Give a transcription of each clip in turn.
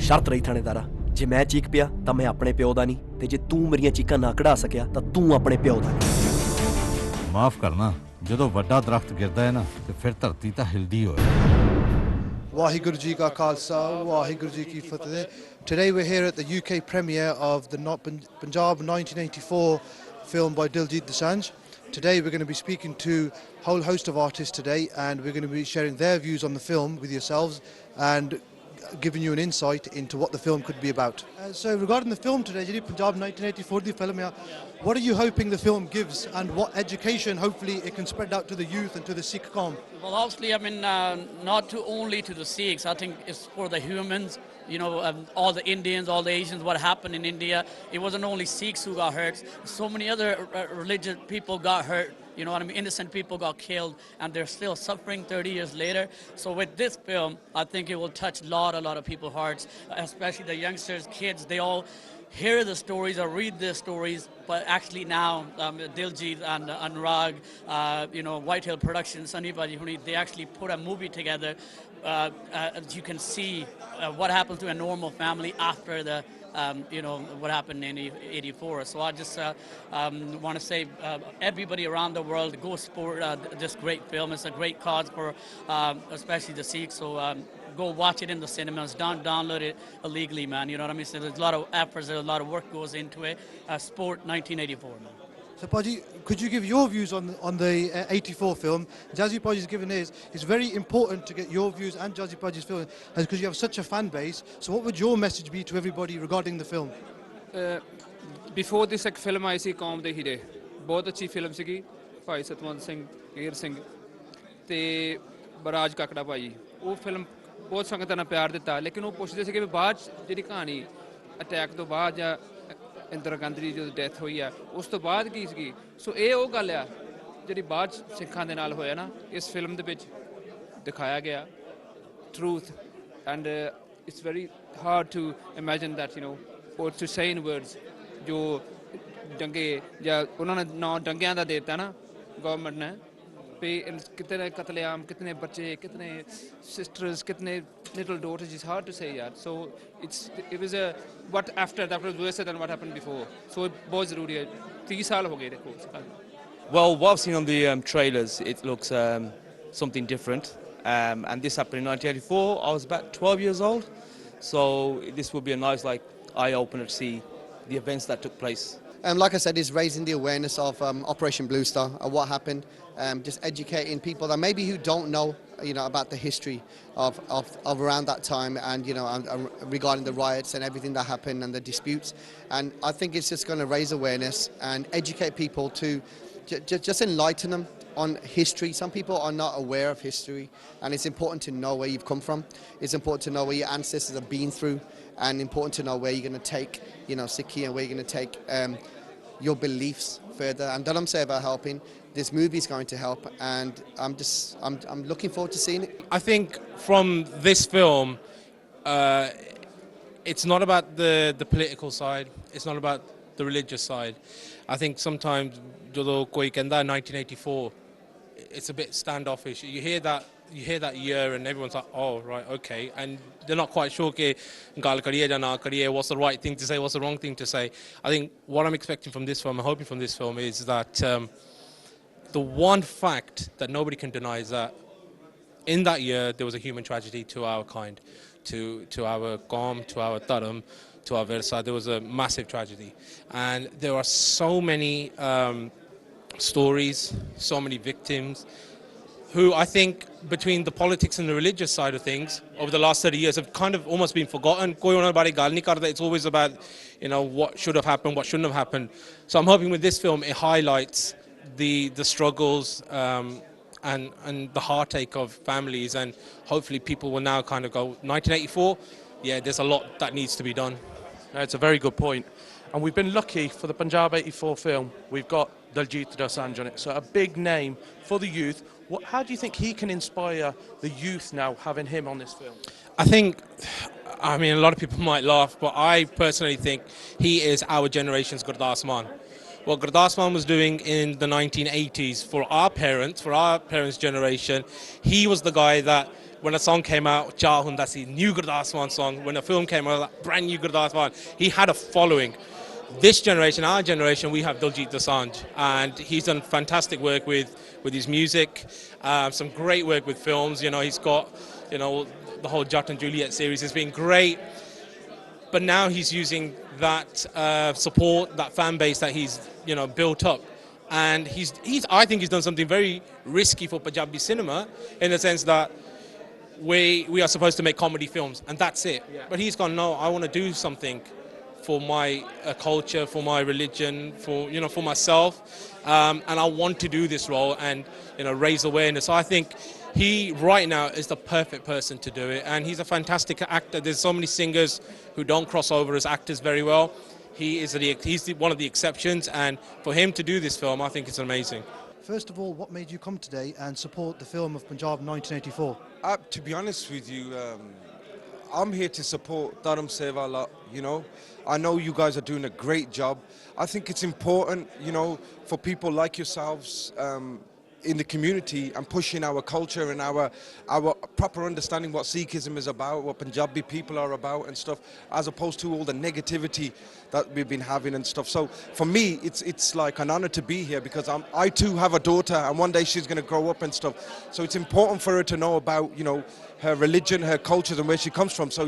शर्त रही थानेदारा, जे मैं चीक पिया तां मैं अपने प्यो दा नहीं, ते जे तू मेरियां चीकां ना कढ़ा सकिया तां तू अपने प्यो दा नहीं। माफ करना, जदों वड्डा दरख्त गिरदा है ना ते फिर धरती तां हिलदी होए। Waheguru Ji Ka Khalsa, Waheguru Ji Ki Fateh. Today we're here at the UK premiere of the Punjab 1984 film by Diljit Dosanjh. Today we're going to be speaking to a whole host of artists today, and we're going to be sharing their views on the film with yourselves and giving you an insight into what the film could be about. So regarding the film today, Jiri Punjab 1984 the film, what are you hoping the film gives, and what education hopefully it can spread out to the youth and to the Sikh Qawm? Well, obviously, I mean, not only to the Sikhs. I think it's for the humans, you know, all the Indians, all the Asians, what happened in India. It wasn't only Sikhs who got hurt. So many other religious people got hurt. You know what I mean? Innocent people got killed, and they're still suffering 30 years later. So with this film, I think it will touch a lot of people's hearts, especially the youngsters, kids. They all hear the stories or read the stories, but actually now Diljit and Anurag, you know, Whitehill Productions, Sunny Bajihuni, they actually put a movie together. As you can see what happens to a normal family after the you know, what happened in 84. So I just want to say everybody around the world, go support this great film. It's a great cause for especially the Sikhs. So go watch it in the cinemas. Don't download it illegally, man. You know what I mean? So there's a lot of efforts, there's a lot of work goes into it. Support 1984, man. So Paji, could you give your views on the 84 film? Jazzy Paji's given his. It's very important to get your views and Jazzy Paji's film because you have such a fan base. So what would your message be to everybody regarding the film? Before this एक film आई सी कौम दे हीरे, बहुत अच्छी film सीगी, भाई सतवंत सिंह, हीर सिंह, ते barrage काकड़ा भाई, वो film बहुत संगत ने प्यार दिता, लेकिन वो पुछदे सी कि बाद जिहड़ी कहानी अटैक तो बाद या इंदिरा गांधी ਦੀ ਜਦੋਂ ਡੈਥ ਹੋਈ ਆ ਉਸ ਤੋਂ ਬਾਅਦ ਕੀ ਸੀ ਸੋ ਇਹ ਉਹ ਗੱਲ ਆ ਜਿਹੜੀ ਬਾਅਦ ਸਿੱਖਾਂ ਦੇ ਨਾਲ ਹੋਇਆ ਨਾ ਇਸ ਫਿਲਮ ਦੇ ਵਿੱਚ ਦਿਖਾਇਆ ਗਿਆ truth and it's very hard to imagine that, you know, or to say in words ਜੋ ਦੰਗੇ ਜਾਂ ਉਹਨਾਂ ਨੇ ਨਾਂ ਦੰਗਿਆਂ ਦਾ ਦਿੱਤਾ ਨਾ ਗਵਰਨਮੈਂਟ ਨੇ पे कितने कत्लेआम कितने बच्चे कितने sisters कितने little daughters is hard to say यार so it was a what after that was worse than what happened before so बहुत ज़रूरी है 30 साल हो गए देखो Well, what I've seen on the trailers, it looks something different, and this happened in 1984. I was about 12 years old, so this will be a nice eye opener to see the events that took place. Like I said, is raising the awareness of Operation Blue Star and what happened. Just educating people that maybe who don't know, you know, about the history of around that time, and you know, regarding the riots and everything that happened and the disputes. And I think it's just going to raise awareness and educate people to just enlighten them on history. Some people are not aware of history, and it's important to know where you've come from. It's important to know where your ancestors have been through, and important to know where you're going to take, you know, Sikhi, and where you're going to take your beliefs further. And Dharam Seva helping. This movie is going to help, and I'm looking forward to seeing it. I think from this film, it's not about the political side. It's not about the religious side. I think sometimes, ਜਦੋਂ ਕੋਈ ਕਹਿੰਦਾ 1984, it's a bit standoffish. You hear that year, and everyone's like, oh right, okay, and they're not quite sure कि ਗੱਲ ਕਰੀਏ ਜਾਂ ਨਾ ਕਰੀਏ, what's the right thing to say, what's the wrong thing to say. I think what I'm expecting from this film, I'm hoping from this film, is that the one fact that nobody can deny is that in that year there was a human tragedy to our kind, to our Qawm, to our Dharam, to our Versa. There was a massive tragedy, and there are so many stories, so many victims who I think between the politics and the religious side of things over the last 30 years have kind of almost been forgotten. Koi ਉਹਨਾਂ ਬਾਰੇ ਗੱਲ ਨਹੀਂ ਕਰਦਾ. It's always about, you know, what should have happened, what shouldn't have happened. So I'm hoping with this film it highlights the struggles and the heartache of families, and hopefully people will now kind of go 1984, yeah, there's a lot that needs to be done. It's a very good point, and we've been lucky for the Punjab 84 film. We've got Diljit Dosanjh on it, so a big name for the youth. How do you think he can inspire the youth now, having him on this film? I think, I mean, a lot of people might laugh, but I personally think he is our generation's Gurdas Mann. what Gurdas Mann was doing in the 1980s for our parents' generation. He was the guy that when a song came out, Cha Hundasi, new Gurdas Mann song, when a film came out, brand new Gurdas Mann, he had a following. This generation, our generation, we have Diljit Dosanjh, and he's done fantastic work with his music, some great work with films. You know, he's got, you know, the whole Jat and Juliet series has been great, but now he's using that support, that fan base that he's, you know, built up, and he's I think he's done something very risky for Punjabi cinema in the sense that we are supposed to make comedy films and that's it. Yeah. But he's gone, no, I want to do something for my culture, for my religion, for, you know, for myself, and I want to do this role and, you know, raise awareness. So I think he right now is the perfect person to do it, and he's a fantastic actor. There's so many singers who don't cross over as actors very well. He's one of the exceptions, and for him to do this film, I think it's amazing. First of all, what made you come today and support the film of Punjab 1984? To be honest with you, I'm here to support Dharam Seva lot, you know. I know you guys are doing a great job. I think it's important, you know, for people like yourselves in the community and pushing our culture and our proper understanding what Sikhism is about, what Punjabi people are about and stuff, as opposed to all the negativity that we've been having and stuff. So for me, it's like an honor to be here because I too have a daughter and one day she's going to grow up and stuff. So it's important for her to know about, you know, her religion, her cultures and where she comes from. So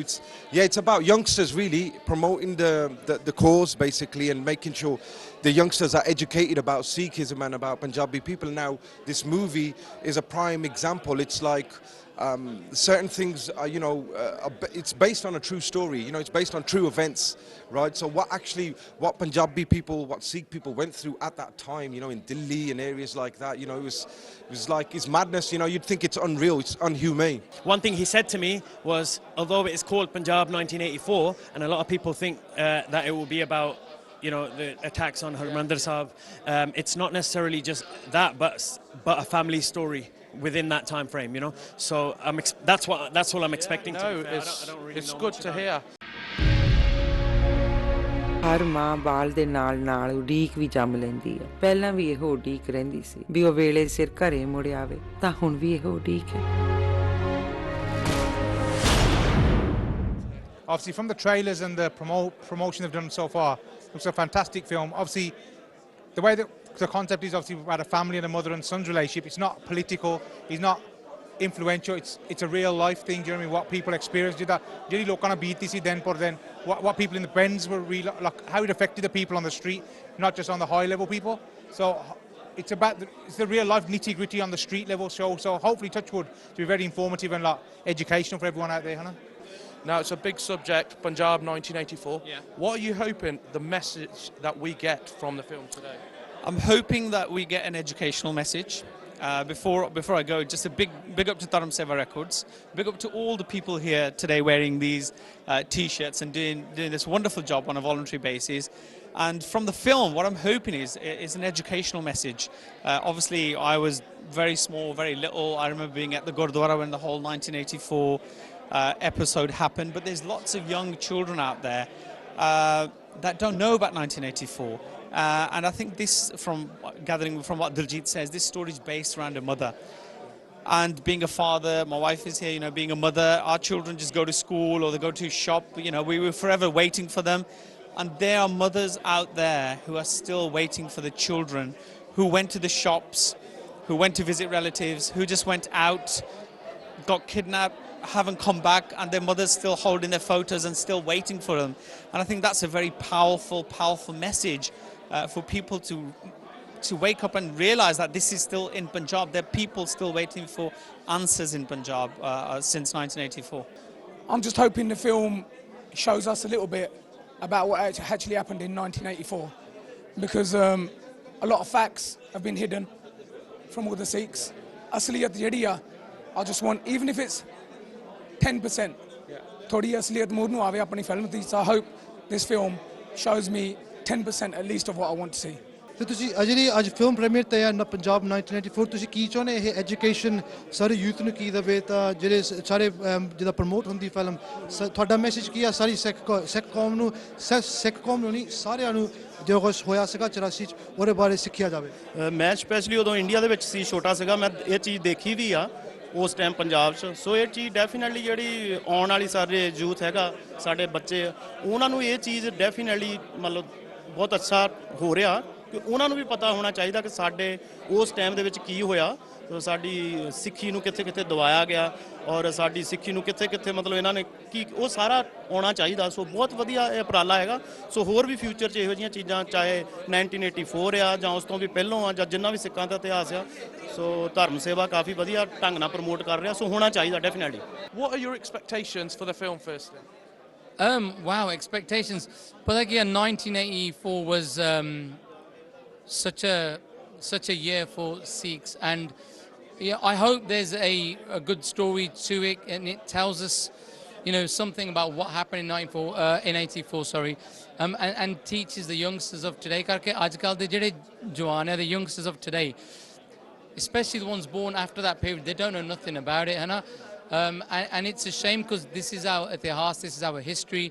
it's about youngsters really promoting the cause basically and making sure the youngsters are educated about Sikhism and about Punjabi people. Now this movie is a prime example. It's like certain things are, you know, it's based on a true story, you know, it's based on true events, right? So what Punjabi people, what Sikh people went through at that time, you know, in Delhi and areas like that, you know, it was like, it's madness, you know, you'd think it's unreal, it's unhumane. One thing he said to me was, although it's called Punjab 1984, and a lot of people think that it will be about, you know, the attacks on Harmandir Sahib, it's not necessarily just that, but a family story within that time frame, you know. So that's all I'm expecting. No, I don't really it's know good much to about hear. ਹਰ ਮਾਂ ਬਾਲ ਦੇ ਨਾਲ ਉਡੀਕ ਵੀ ਜੰਮ ਲੈਂਦੀ ਹੈ। ਪਹਿਲਾਂ ਵੀ ਇਹੋ ਉਡੀਕ ਰਹਿੰਦੀ ਸੀ ਵੀ ਉਹ ਵੇਲੇ ਸਿਰ ਘਰੇ ਮੁੜ ਆਵੇ, ਤਾਂ ਹੁਣ ਵੀ ਇਹੋ ਉਡੀਕ ਹੈ। Obviously, from the trailers and the promotion they've done so far, it's a fantastic film. Obviously, the way that the concept is obviously about a family and a mother and son's relationship. It's not political. It's not influential. It's a real life thing. Do you know what I mean? What people experience. Really look on a beat this then, but then what people in the Bends were really like how it affected the people on the street, not just on the high level people. So it's the real life nitty gritty on the street level show. So hopefully, Touchwood to be very informative and like educational for everyone out there, Hannah. Now, it's a big subject, Punjab 1984. Yeah. What are you hoping the message that we get from the film today? I'm hoping that we get an educational message. Before I go, just a big up to Dharam Seva Records. Big up to all the people here today wearing these T-shirts and doing this wonderful job on a voluntary basis. And from the film, what I'm hoping is an educational message. Obviously, I was very small, very little. I remember being at the Gurdwara when the whole 1984 episode happened. But there's lots of young children out there that don't know about 1984. And I think this, from gathering from what Diljit says, this story is based around a mother. And being a father, my wife is here, you know, being a mother, our children just go to school or they go to a shop, you know, we were forever waiting for them. And there are mothers out there who are still waiting for the children, who went to the shops, who went to visit relatives, who just went out, got kidnapped, haven't come back, and their mother's still holding their photos and still waiting for them. And I think that's a very powerful message for people to wake up and realize that this is still in Punjab. There are people still waiting for answers in Punjab since 1984. I'm just hoping the film shows us a little bit about what actually happened in 1984, because a lot of facts have been hidden from all the Sikhs. Asliyat jehdi a, I just want, even if it's 10%, thodi asliyat mud nu aave apni film di. So I hope this film shows me 10% at least of what I want to see. ਤੇ ਤੁਸੀਂ ਜਿਹੜੀ ਅੱਜ film premier ਤੇ ਆ ਪੰਜਾਬ 1994 ਤੁਸੀਂ ਕੀ ਚਾਹੁੰਦੇ ਇਹ education ਸਾਰੇ ਯੂਥ ਨੂੰ ਕੀ ਦੇਵੇ ਤਾਂ ਜਿਹੜੇ ਸਾਰੇ ਜਿਹਦਾ ਪ੍ਰਮੋਟ ਹੁੰਦੀ ਫਿਲਮ ਤੁਹਾਡਾ ਮੈਸੇਜ ਕੀ ਆ ਸਾਰੀ ਸਿੱਖ ਕੌਮ ਨੂੰ ਸਿੱਖ ਕੌਮ ਨੂੰ ਨਹੀਂ ਸਾਰਿਆਂ ਨੂੰ ਜੋ ਕੁਛ ਹੋਇਆ ਸੀਗਾ 84 ਚ ਉਹਦੇ ਬਾਰੇ ਸਿੱਖਿਆ ਜਾਵੇ। ਮੈਂ ਸਪੈਸ਼ਲੀ ਉਦੋਂ ਇੰਡੀਆ ਦੇ ਵਿੱਚ ਸੀ, ਛੋਟਾ ਸੀਗਾ, ਮੈਂ ਇਹ ਚੀਜ਼ ਦੇਖੀ ਵੀ ਆ ਉਸ ਟਾਈਮ ਪੰਜਾਬ 'ਚ। ਸੋ ਇਹ ਚੀਜ਼ ਡੈਫੀਨੈਟਲੀ ਜਿਹੜੀ ਆਉਣ ਵਾਲੀ ਸਾਰੇ ਯੂਥ ਹੈਗਾ, ਸਾਡੇ ਬੱਚੇ, ਉਹਨਾਂ ਨੂੰ ਇਹ ਚੀਜ਼ ਡੈਫੀਨੈਟਲੀ ਮਤਲਬ ਬਹੁਤ ਅੱਛਾ ਹੋ ਰਿਹਾ ਕਿ ਉਹਨਾਂ ਨੂੰ ਵੀ ਪਤਾ ਹੋਣਾ ਚਾਹੀਦਾ ਕਿ ਸਾਡੇ ਉਸ ਟਾਈਮ ਦੇ ਵਿੱਚ ਕੀ ਹੋਇਆ, ਸਾਡੀ ਸਿੱਖੀ ਨੂੰ ਕਿੱਥੇ ਕਿੱਥੇ ਦਬਾਇਆ ਗਿਆ ਔਰ ਸਾਡੀ ਸਿੱਖੀ ਨੂੰ ਕਿੱਥੇ ਕਿੱਥੇ ਮਤਲਬ ਇਹਨਾਂ ਨੇ ਕੀ ਉਹ ਸਾਰਾ ਆਉਣਾ ਚਾਹੀਦਾ। ਸੋ ਬਹੁਤ ਵਧੀਆ ਇਹ ਉਪਰਾਲਾ ਹੈਗਾ। ਸੋ ਹੋਰ ਵੀ ਫਿਊਚਰ 'ਚ ਇਹੋ ਜਿਹੀਆਂ ਚੀਜ਼ਾਂ ਚਾਹੇ 1984 ਆ ਜਾਂ ਉਸ ਤੋਂ ਵੀ ਪਹਿਲਾਂ ਆ ਜਾਂ ਜਿੰਨਾ ਵੀ ਸਿੱਖਾਂ ਦਾ ਇਤਿਹਾਸ ਆ, ਸੋ ਧਰਮ ਸੇਵਾ ਕਾਫੀ ਵਧੀਆ ਢੰਗ ਨਾਲ ਪ੍ਰਮੋਟ ਕਰ ਰਿਹਾ। ਸੋ ਹੋਣਾ ਚਾਹੀਦਾ ਡੈਫੀਨੈਟਲੀ। What are your expectations for the film firstly? Wow, expectations. But like, yeah, 1984 was such a year for Sikhs, and yeah, I hope there's a good story to it, and it tells us, you know, something about what happened in 84, sorry, and teaches the youngsters of today. Karke ajkal de jehde jawan hai, the youngsters of today, especially the ones born after that period, they don't know nothing about it, है ना? And it's a shame because this is our itihas, this is our history.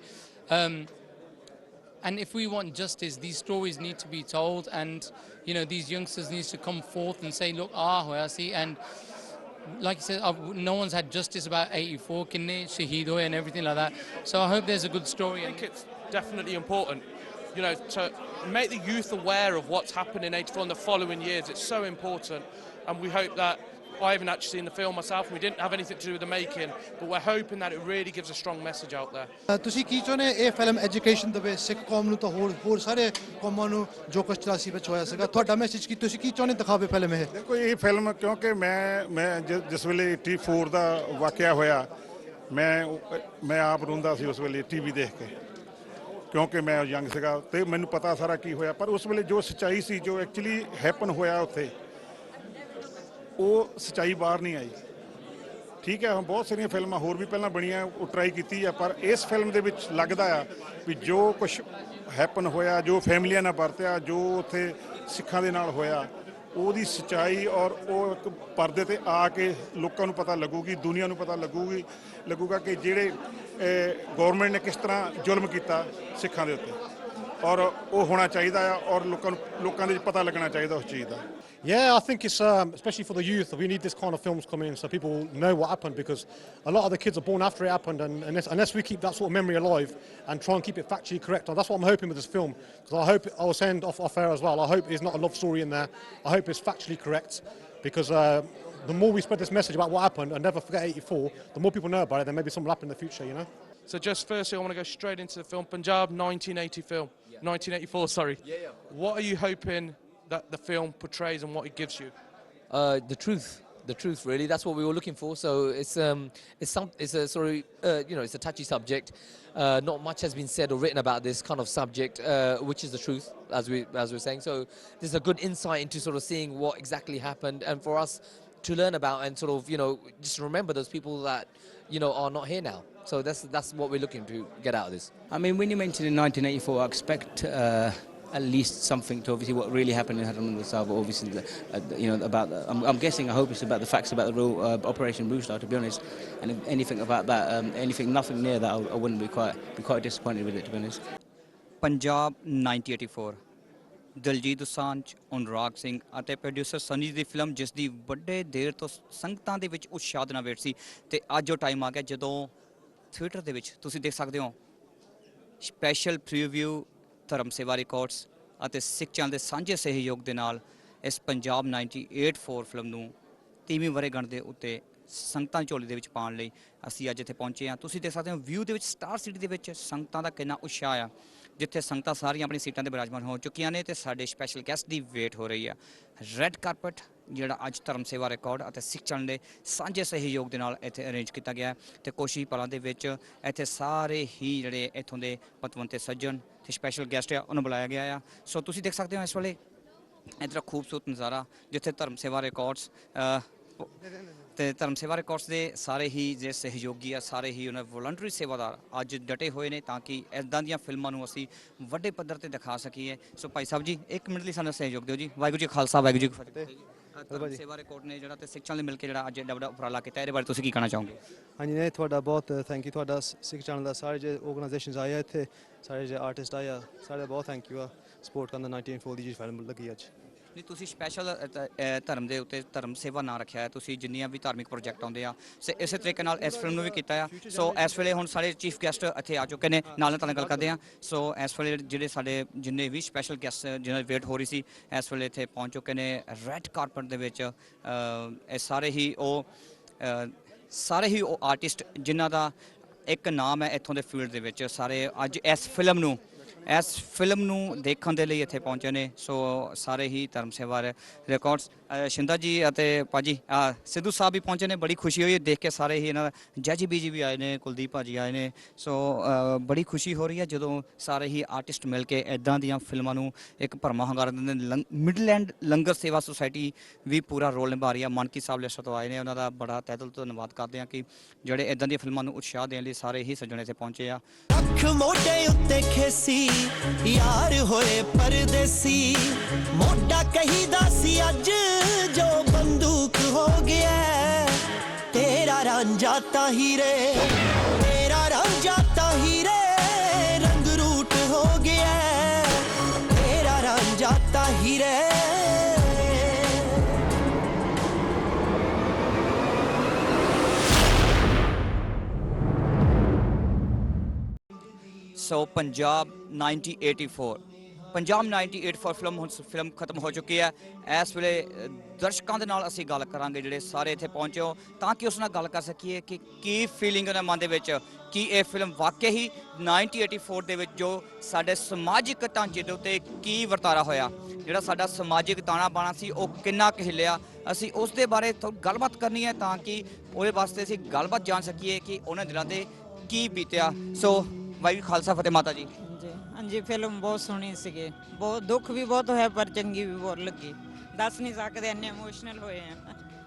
And if we want justice, these stories need to be told, and you know, these youngsters need to come forth and say, look, see, and like you said, no one's had justice about 84, kinne shaheed hoye and everything like that. So I hope there's a good story. I think it's definitely important, you know, to make the youth aware of what's happened in 84 and the following years. It's so important, and we hope that I haven't actually seen the film myself. We didn't have anything to do with the making, but we're hoping that it really gives a strong message out there. ਤੁਸੀਂ ਕੀ ਚਾਹੁੰਦੇ ਇਹ film education ਦੇਵੇ ਸਿੱਖ ਕੌਮ ਨੂੰ ਤਾਂ ਹੋਰ ਸਾਰੇ ਕੌਮਾਂ ਨੂੰ ਜੋ ਕੁਛ 84 ਵਿੱਚ ਹੋਇਆ ਸੀਗਾ ਤੁਹਾਡਾ ਮੈਸੇਜ ਕੀ ਤੁਸੀਂ ਕੀ ਚਾਹੁੰਦੇ ਦਿਖਾਵੇ ਫਿਲਮ ਇਹ? ਦੇਖੋ ਇਹ ਫਿਲਮ ਕਿਉਂਕਿ ਮੈਂ ਜਿਸ ਵੇਲੇ 84 ਦਾ ਵਾਕਿਆ ਹੋਇਆ ਮੈਂ ਆਪ ਰੋਂਦਾ ਸੀ ਉਸ ਵੇਲੇ ਟੀਵੀ ਦੇਖ ਕੇ, ਕਿਉਂਕਿ ਮੈਂ ਯੰਗ ਸੀਗਾ ਤੇ ਮੈਨੂੰ ਪਤਾ ਸਾਰਾ ਕੀ ਹੋਇਆ। ਪਰ ਉਸ ਵੇਲੇ ਜੋ ਸੱਚਾਈ ਸੀ, ਜੋ ਐਕਚੁਅਲੀ ਹੈਪਨ ਹੋਇਆ ਉੱਥੇ, ਉਹ ਸੱਚਾਈ ਬਾਹਰ ਨਹੀਂ ਆਈ। ਠੀਕ ਹੈ, ਬਹੁਤ ਸਾਰੀਆਂ ਫਿਲਮਾਂ ਹੋਰ ਵੀ ਪਹਿਲਾਂ ਬਣੀਆਂ, ਉਹ ਟਰਾਈ ਕੀਤੀ ਆ, ਪਰ ਇਸ ਫਿਲਮ ਦੇ ਵਿੱਚ ਲੱਗਦਾ ਆ ਵੀ ਜੋ ਕੁਛ ਹੈਪਨ ਹੋਇਆ, ਜੋ ਫੈਮਲੀਆਂ ਨਾਲ ਵਰਤਿਆ, ਜੋ ਉੱਥੇ ਸਿੱਖਾਂ ਦੇ ਨਾਲ ਹੋਇਆ, ਉਹਦੀ ਸੱਚਾਈ ਔਰ ਉਹ ਇੱਕ ਪਰਦੇ ਤੇ ਆ ਕੇ ਲੋਕਾਂ ਨੂੰ ਪਤਾ ਲੱਗੂਗੀ, ਦੁਨੀਆ ਨੂੰ ਪਤਾ ਲੱਗੂਗਾ ਕਿ ਜਿਹੜੇ ਗੌਰਮੈਂਟ ਨੇ ਕਿਸ ਤਰ੍ਹਾਂ ਜ਼ੁਲਮ ਕੀਤਾ ਸਿੱਖਾਂ ਦੇ ਉੱਤੇ, ਔਰ ਉਹ ਹੋਣਾ ਚਾਹੀਦਾ ਆ ਔਰ ਲੋਕਾਂ ਦੇ ਪਤਾ ਲੱਗਣਾ ਚਾਹੀਦਾ ਉਸ ਚੀਜ਼ ਦਾ। Yeah, I think it's especially for the youth, we need this kind of films coming in so people know what happened, because a lot of the kids are born after it happened, and unless we keep that sort of memory alive and try and keep it factually correct, and that's what I'm hoping with this film, because I was saying off air as well, I hope there's not a love story in there, I hope it's factually correct, because the more we spread this message about what happened and never forget 84, the more people know about it, then maybe something will happen in the future, you know. So just firstly, I want to go straight into the film Punjab 1984, sorry. What are you hoping that the film portrays and what it gives you? The truth really, that's what we were looking for. So it's a sorry, you know, it's a touchy subject. Not much has been said or written about this kind of subject, which is the truth, as we're saying. So there's a good insight into sort of seeing what exactly happened, and for us to learn about and sort of, you know, just remember those people that, you know, are not here now. So that's what we're looking to get out of this. I mean, when you mentioned in 1984, I expect at least something to obviously what really happened in Harmandir Sahib, obviously, you know, about I'm guessing, I hope it's about the facts about the real Operation Blue Star, to be honest. And if anything about that, nothing near that, I wouldn't be quite disappointed with it, to be honest. Punjab 1984, Diljit Dosanjh, Anurag Singh ਅਤੇ producer Sunny ਦੀ film, ਜਿਸ ਦੀ ਵੱਡੇ ਦੇਰ ਤੋਂ ਸੰਗਤਾਂ ਦੇ ਵਿੱਚ ਉਤਸ਼ਾਹ ਨਾਲ ਵੇਟ ਸੀ, ਤੇ ਅੱਜ ਉਹ ਟਾਈਮ ਆ ਗਿਆ ਜਦੋਂ ਥੀਏਟਰ ਦੇ ਵਿੱਚ ਤੁਸੀਂ ਦੇਖ ਸਕਦੇ ਹੋ ਸਪੈਸ਼ਲ ਪ੍ਰੀਵਿਊ ਧਰਮ ਸੇਵਾ ਰਿਕਾਰਡਸ ਅਤੇ ਸਿੱਖ ਚੈਨਲ ਦੇ ਸਾਂਝੇ ਸਹਿਯੋਗ ਦੇ ਨਾਲ ਇਸ ਪੰਜਾਬ 1984 ਫਿਲਮ ਨੂੰ 30ਵੀਂ ਵਰ੍ਹੇਗੰਢ ਦੇ ਉੱਤੇ ਸੰਗਤਾਂ ਦੀ ਝੋਲੀ ਦੇ ਵਿੱਚ ਪਾਉਣ ਲਈ ਅਸੀਂ ਅੱਜ ਇੱਥੇ ਪਹੁੰਚੇ ਹਾਂ। ਤੁਸੀਂ ਦੇਖ ਸਕਦੇ ਹੋ ਵਿਊ ਦੇ ਵਿੱਚ ਸਟਾਰ ਸਿਟੀ ਦੇ ਵਿੱਚ ਸੰਗਤਾਂ ਦਾ ਕਿੰਨਾ ਉਤਸ਼ਾਹ ਆ, ਜਿੱਥੇ ਸੰਗਤਾਂ ਸਾਰੀਆਂ ਆਪਣੀ ਸੀਟਾਂ 'ਤੇ ਬਿਰਾਜਮਾਨ ਹੋ ਚੁੱਕੀਆਂ ਨੇ ਤੇ ਸਾਡੇ ਸਪੈਸ਼ਲ ਗੈਸਟ ਦੀ ਵੇਟ ਹੋ ਰਹੀ ਆ। ਰੈੱਡ ਕਾਰਪਟ ਜਿਹੜਾ ਅੱਜ ਧਰਮ ਸੇਵਾ ਰਿਕਾਰਡ ਅਤੇ ਸਿੱਖ ਚੈਨਲ ਦੇ ਸਾਂਝੇ ਸਹਿਯੋਗ ਦੇ ਨਾਲ ਇੱਥੇ ਅਰੇਂਜ ਕੀਤਾ ਗਿਆ ਤੇ ਕੁਛ ਹੀ ਪਲਾਂ ਦੇ ਵਿੱਚ ਇੱਥੇ ਸਾਰੇ ਹੀ ਜਿਹੜੇ ਇੱਥੋਂ ਦੇ ਪਤਵੰਤੇ ਸੱਜਣ ਤੇ ਸਪੈਸ਼ਲ ਗੈਸਟ ਆ ਉਹਨੂੰ ਬੁਲਾਇਆ ਗਿਆ ਆ। ਸੋ ਤੁਸੀਂ ਦੇਖ ਸਕਦੇ ਹੋ ਇਸ ਵੇਲੇ ਇੱਧਰ ਖੂਬਸੂਰਤ ਨਜ਼ਾਰਾ, ਜਿੱਥੇ ਧਰਮ ਸੇਵਾ ਰਿਕਾਰਡਸ ਤੇ ਧਰਮ ਸੇਵਾ ਰਿਕਾਰਡਸ ਦੇ ਸਾਰੇ ਹੀ ਜੇ ਸਹਿਯੋਗੀ ਆ, ਸਾਰੇ ਹੀ ਉਹਨਾਂ ਵੋਲੰਟਰੀ ਸੇਵਾਦਾਰ ਅੱਜ ਡਟੇ ਹੋਏ ਨੇ ਤਾਂ ਕਿ ਇੱਦਾਂ ਦੀਆਂ ਫਿਲਮਾਂ ਨੂੰ ਅਸੀਂ ਵੱਡੇ ਪੱਧਰ ਤੇ ਦਿਖਾ ਸਕੀਏ। ਸੋ ਭਾਈ ਸਾਹਿਬ ਜੀ 1 ਮਿੰਟ ਲਈ ਸਾਨੂੰ ਸਹਿਯੋਗ ਦਿਓ ਜੀ। ਵਾਹਿਗੁਰੂ ਜੀ ਕਾ ਖਾਲਸਾ, ਵਾਹਿਗੁਰੂ ਜੀ ਕੀ ਫਤਿਹ। ਧਰਮ ਸੇਵਾ ਰਿਕਾਰਡ ਨੇ ਜਿਹੜਾ ਤੇ ਸਿੱਖ ਚੈਨਲ ਮਿਲ ਕੇ ਜਿਹੜਾ ਅੱਜ ਐਡਾ ਵੱਡਾ ਉਪਰਾਲਾ ਕੀਤਾ, ਇਹਦੇ ਬਾਰੇ ਤੁਸੀਂ ਕੀ ਕਹਿਣਾ ਚਾਹੋਗੇ? ਹਾਂਜੀ ਨਹੀਂ, ਤੁਹਾਡਾ ਬਹੁਤ ਥੈਂਕ ਯੂ, ਤੁਹਾਡਾ ਸਿੱਖ ਚੈਨਲ ਦਾ ਸਾਰੇ ਜੇ ਆਰਗੇਨਾਈਜੇਸ਼ਨਸ ਆਏ ਆ ਇੱਥੇ, ਸਾਰੇ ਜੇ ਆਰਟਿਸਟ ਆਏ ਆ, ਸਾਰੇ ਬਹੁਤ ਥੈਂਕ ਯੂ ਆ ਸਪੋਰਟ ਕਰਨ ਦਾ। 1984 ਦੀ ਜੀ ਫਿਲਮ ਲੱਗੀ ਅੱਜ। ਨਹੀਂ, ਤੁਸੀਂ ਸਪੈਸ਼ਲ ਧਰਮ ਦੇ ਉੱਤੇ ਧਰਮ ਸੇਵਾ ਨਾਂ ਰੱਖਿਆ ਹੈ, ਤੁਸੀਂ ਜਿੰਨੀਆਂ ਵੀ ਧਾਰਮਿਕ ਪ੍ਰੋਜੈਕਟ ਆਉਂਦੇ ਆ ਇਸੇ ਤਰੀਕੇ ਨਾਲ ਇਸ ਫਿਲਮ ਨੂੰ ਵੀ ਕੀਤਾ ਆ। ਸੋ ਇਸ ਵੇਲੇ ਹੁਣ ਸਾਰੇ ਚੀਫ ਗੈਸਟ ਇੱਥੇ ਆ ਚੁੱਕੇ ਨੇ, ਨਾਲ ਨਾਲ ਗੱਲ ਕਰਦੇ ਆ। ਸੋ ਇਸ ਵੇਲੇ ਜਿਹੜੇ ਸਾਡੇ ਜਿੰਨੇ ਵੀ ਸਪੈਸ਼ਲ ਗੈਸਟ ਜਿਹਨਾਂ ਦੀ ਵੇਟ ਹੋ ਰਹੀ ਸੀ ਇਸ ਵੇਲੇ ਇੱਥੇ ਪਹੁੰਚ ਚੁੱਕੇ ਨੇ ਰੈੱਡ ਕਾਰਪਟ ਦੇ ਵਿੱਚ। ਇਹ ਸਾਰੇ ਹੀ ਉਹ ਆਰਟਿਸਟ ਜਿਨ੍ਹਾਂ ਦਾ ਇੱਕ ਨਾਮ ਹੈ ਇੱਥੋਂ ਦੇ ਫੀਲਡ ਦੇ ਵਿੱਚ, ਸਾਰੇ ਅੱਜ ਇਸ ਫਿਲਮ ਨੂੰ ਦੇਖਣ ਦੇ ਲਈ ਇੱਥੇ ਪਹੁੰਚੇ ਨੇ। ਸੋ ਸਾਰੇ ਹੀ ਧਰਮ ਸੇਵਾ ਰਿਕਾਰਡਸ ਸ਼ਿੰਦਾ ਜੀ ਅਤੇ ਭਾਜੀ ਸਿੱਧੂ ਸਾਹਿਬ ਵੀ ਪਹੁੰਚੇ ਨੇ, ਬੜੀ ਖੁਸ਼ੀ ਹੋਈ ਦੇਖ ਕੇ। ਸਾਰੇ ਹੀ ਇਹਨਾਂ ਜੈਜੀ ਬੀਜੀ ਵੀ ਆਏ ਨੇ, ਕੁਲਦੀਪ ਭਾਜੀ ਆਏ ਨੇ। ਸੋ ਬੜੀ ਖੁਸ਼ੀ ਹੋ ਰਹੀ ਹੈ ਜਦੋਂ ਸਾਰੇ ਹੀ ਆਰਟਿਸਟ ਮਿਲ ਕੇ ਇੱਦਾਂ ਦੀਆਂ ਫਿਲਮਾਂ ਨੂੰ ਇੱਕ ਭਰਮਾ ਹੁੰਗਾਰਾ ਦਿੰਦੇ ਨੇ। ਮਿਡਲੈਂਡ ਲੰਗਰ ਸੇਵਾ ਸੁਸਾਇਟੀ ਵੀ ਪੂਰਾ ਰੋਲ ਨਿਭਾ ਰਹੀ ਹੈ। ਮਾਨਕੀ ਸਾਹਿਬ ਲਿਸਟ ਤੋਂ ਆਏ ਨੇ, ਉਹਨਾਂ ਦਾ ਬੜਾ ਤਹਿ ਦਿਲ ਤੋਂ ਧੰਨਵਾਦ ਕਰਦੇ ਹਾਂ ਕਿ ਜਿਹੜੇ ਇੱਦਾਂ ਦੀਆਂ ਫਿਲਮਾਂ ਨੂੰ ਉਤਸ਼ਾਹ ਦੇਣ ਲਈ ਸਾਰੇ ਹੀ ਸੱਜਣ ਇੱਥੇ ਪਹੁੰਚੇ ਆ। ਅੱਖ ਮੋਢੇ ਉੱਤੇ ਖੇਸੀ ਯਾਰ ਹੋਏ ਪਰਦੇਸੀ, ਮੋਢਾ ਕਹੀਦਾ ਸੀ ਅੱਜ ਜੋ ਬੰਦੂਕ ਹੋ ਗਿਆ। ਤੇਰਾ ਰਾਂਝਾ ਤਾਂ ਹੀਰੇ, ਤੇਰਾ ਰਾਂਝਾ ਤਾਂ ਹੀਰੇ ਰੰਗ ਰੂਟ ਹੋ ਗਿਆ। ਤੇਰਾ ਰਾਂਝਾ ਤਾਂ ਹੀਰੇ। ਸੋ ਪੰਜਾਬ 1984 ਫਿਲਮ ਖਤਮ ਹੋ ਚੁੱਕੀ ਹੈ। ਇਸ ਵੇਲੇ ਦਰਸ਼ਕਾਂ ਦੇ ਨਾਲ ਅਸੀਂ ਗੱਲ ਕਰਾਂਗੇ ਜਿਹੜੇ ਸਾਰੇ ਇੱਥੇ ਪਹੁੰਚੇ ਹੋ, ਤਾਂ ਕਿ ਉਸ ਨਾਲ ਗੱਲ ਕਰ ਸਕੀਏ ਕਿ ਕੀ ਫੀਲਿੰਗ ਉਹਨਾਂ ਮਨ ਦੇ ਵਿੱਚ, ਕਿ ਇਹ ਫਿਲਮ ਵਾਕਿਆ ਹੀ 1984 ਦੇ ਵਿੱਚ ਜੋ ਸਾਡੇ ਸਮਾਜਿਕ ਢਾਂਚੇ ਦੇ ਉੱਤੇ ਕੀ ਵਰਤਾਰਾ ਹੋਇਆ, ਜਿਹੜਾ ਸਾਡਾ ਸਮਾਜਿਕ ਤਾਣਾ ਬਾਣਾ ਸੀ ਉਹ ਕਿੰਨਾ ਕੁ ਹਿੱਲਿਆ, ਅਸੀਂ ਉਸ ਦੇ ਬਾਰੇ ਗੱਲਬਾਤ ਕਰਨੀ ਹੈ ਤਾਂ ਕਿ ਉਹਦੇ ਵਾਸਤੇ ਅਸੀਂ ਗੱਲਬਾਤ ਜਾਣ ਸਕੀਏ ਕਿ ਉਹਨਾਂ ਦਿਨਾਂ ਤੇ ਕੀ ਬੀਤਿਆ। ਸੋ ਵਾਹਿਗੁਰੂ ਖਾਲਸਾ ਫਤਿਹ ਮਾਤਾ ਜੀ। ਹਾਂਜੀ, ਫਿਲਮ ਬਹੁਤ ਸੋਹਣੀ ਸੀਗੀ, ਬਹੁਤ ਦੁੱਖ ਵੀ ਬਹੁਤ ਹੋਇਆ ਪਰ ਚੰਗੀ ਵੀ ਬਹੁਤ ਲੱਗੀ, ਦੱਸ ਨਹੀਂ ਸਕਦੇ, ਇੰਨੇ ਇਮੋਸ਼ਨਲ ਹੋਏ ਆ।